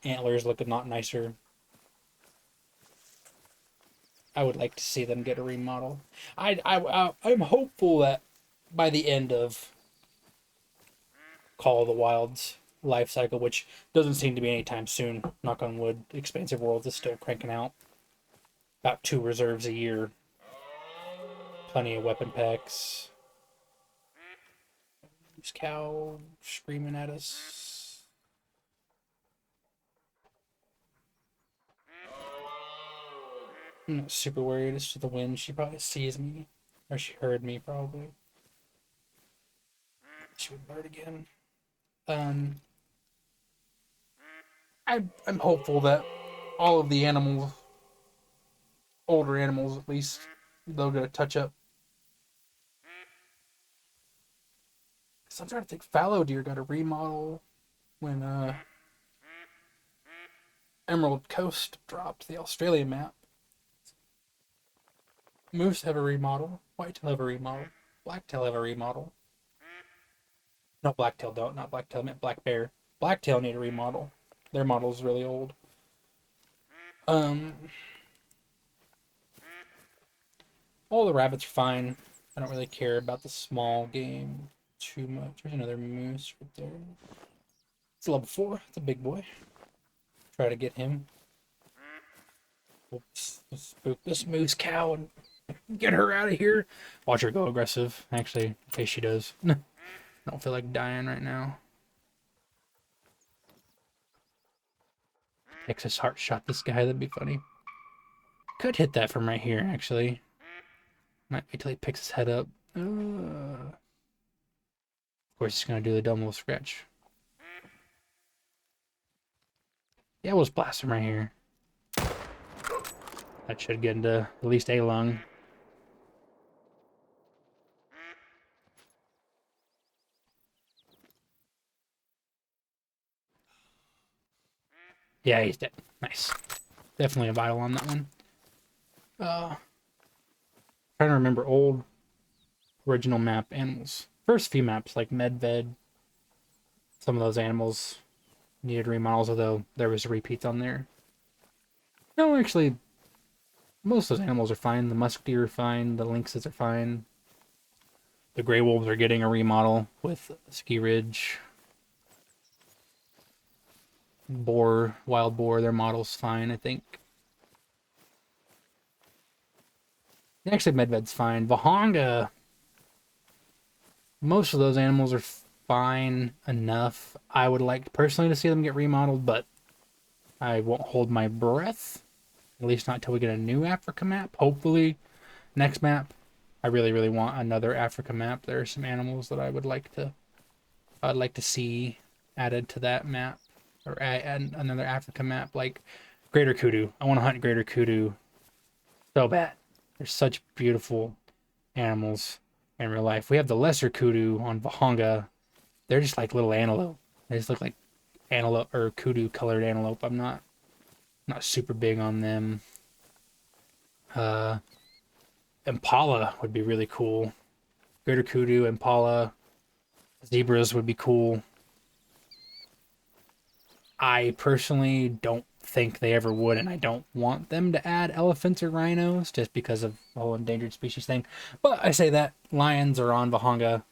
Antlers look a lot nicer. I would like to see them get a remodel. I'm hopeful that by the end of Call of the Wild's life cycle, which doesn't seem to be anytime soon, knock on wood, Expansive Worlds is still cranking out about 2 reserves a year. Plenty of weapon packs. This cow screaming at us. I'm not super worried. It's just the wind. She probably sees me. Or she heard me, probably. She would bird again. Um, I'm hopeful that all of the animals, older animals at least, they'll get a touch up. Cause I'm trying to think. Fallow deer got a remodel when Emerald Coast dropped the Australian map. Moose have a remodel. Whitetail have a remodel. Blacktail have a remodel. No, blacktail don't. Not blacktail. I meant black bear. Blacktail need a remodel. Their model's really old. Um, all the rabbits are fine. I don't really care about the small game too much. There's another moose right there. It's a level 4. It's a big boy. Try to get him. Oops. Let's spook this moose cow and get her out of here. Watch her go aggressive. Actually, in case she does. I don't feel like dying right now. Texas heart shot this guy. That'd be funny. Could hit that from right here, actually. Might wait till he picks his head up. Of course, he's gonna do the dumb little scratch. Yeah, we'll just blast him right here. That should get into at least a lung. Yeah, he's dead. Nice. Definitely a vital on that one. Trying to remember old original map animals. First few maps, like Medved, some of those animals needed remodels, although there was repeats on there. No, actually, most of those animals are fine. The musk deer are fine. The lynxes are fine. The gray wolves are getting a remodel with Ski Ridge. Boar, wild boar, their model's fine, I think. Actually, Medved's fine. Vahanga, most of those animals are fine enough. I would like personally to see them get remodeled, but I won't hold my breath. At least not until we get a new Africa map. Hopefully, next map. I really, really want another Africa map. There are some animals that I'd like to see added to that map, or add another Africa map, like Greater Kudu. I want to hunt Greater Kudu so bad. They're such beautiful animals in real life. We have the lesser kudu on Vahanga. They're just like little antelope. They just look like antelope or kudu colored antelope. I'm not super big on them. Impala would be really cool. Greater kudu, impala, zebras would be cool. I personally don't think they ever would, and I don't want them to add elephants or rhinos just because of the whole endangered species thing. But I say that lions are on Vahanga.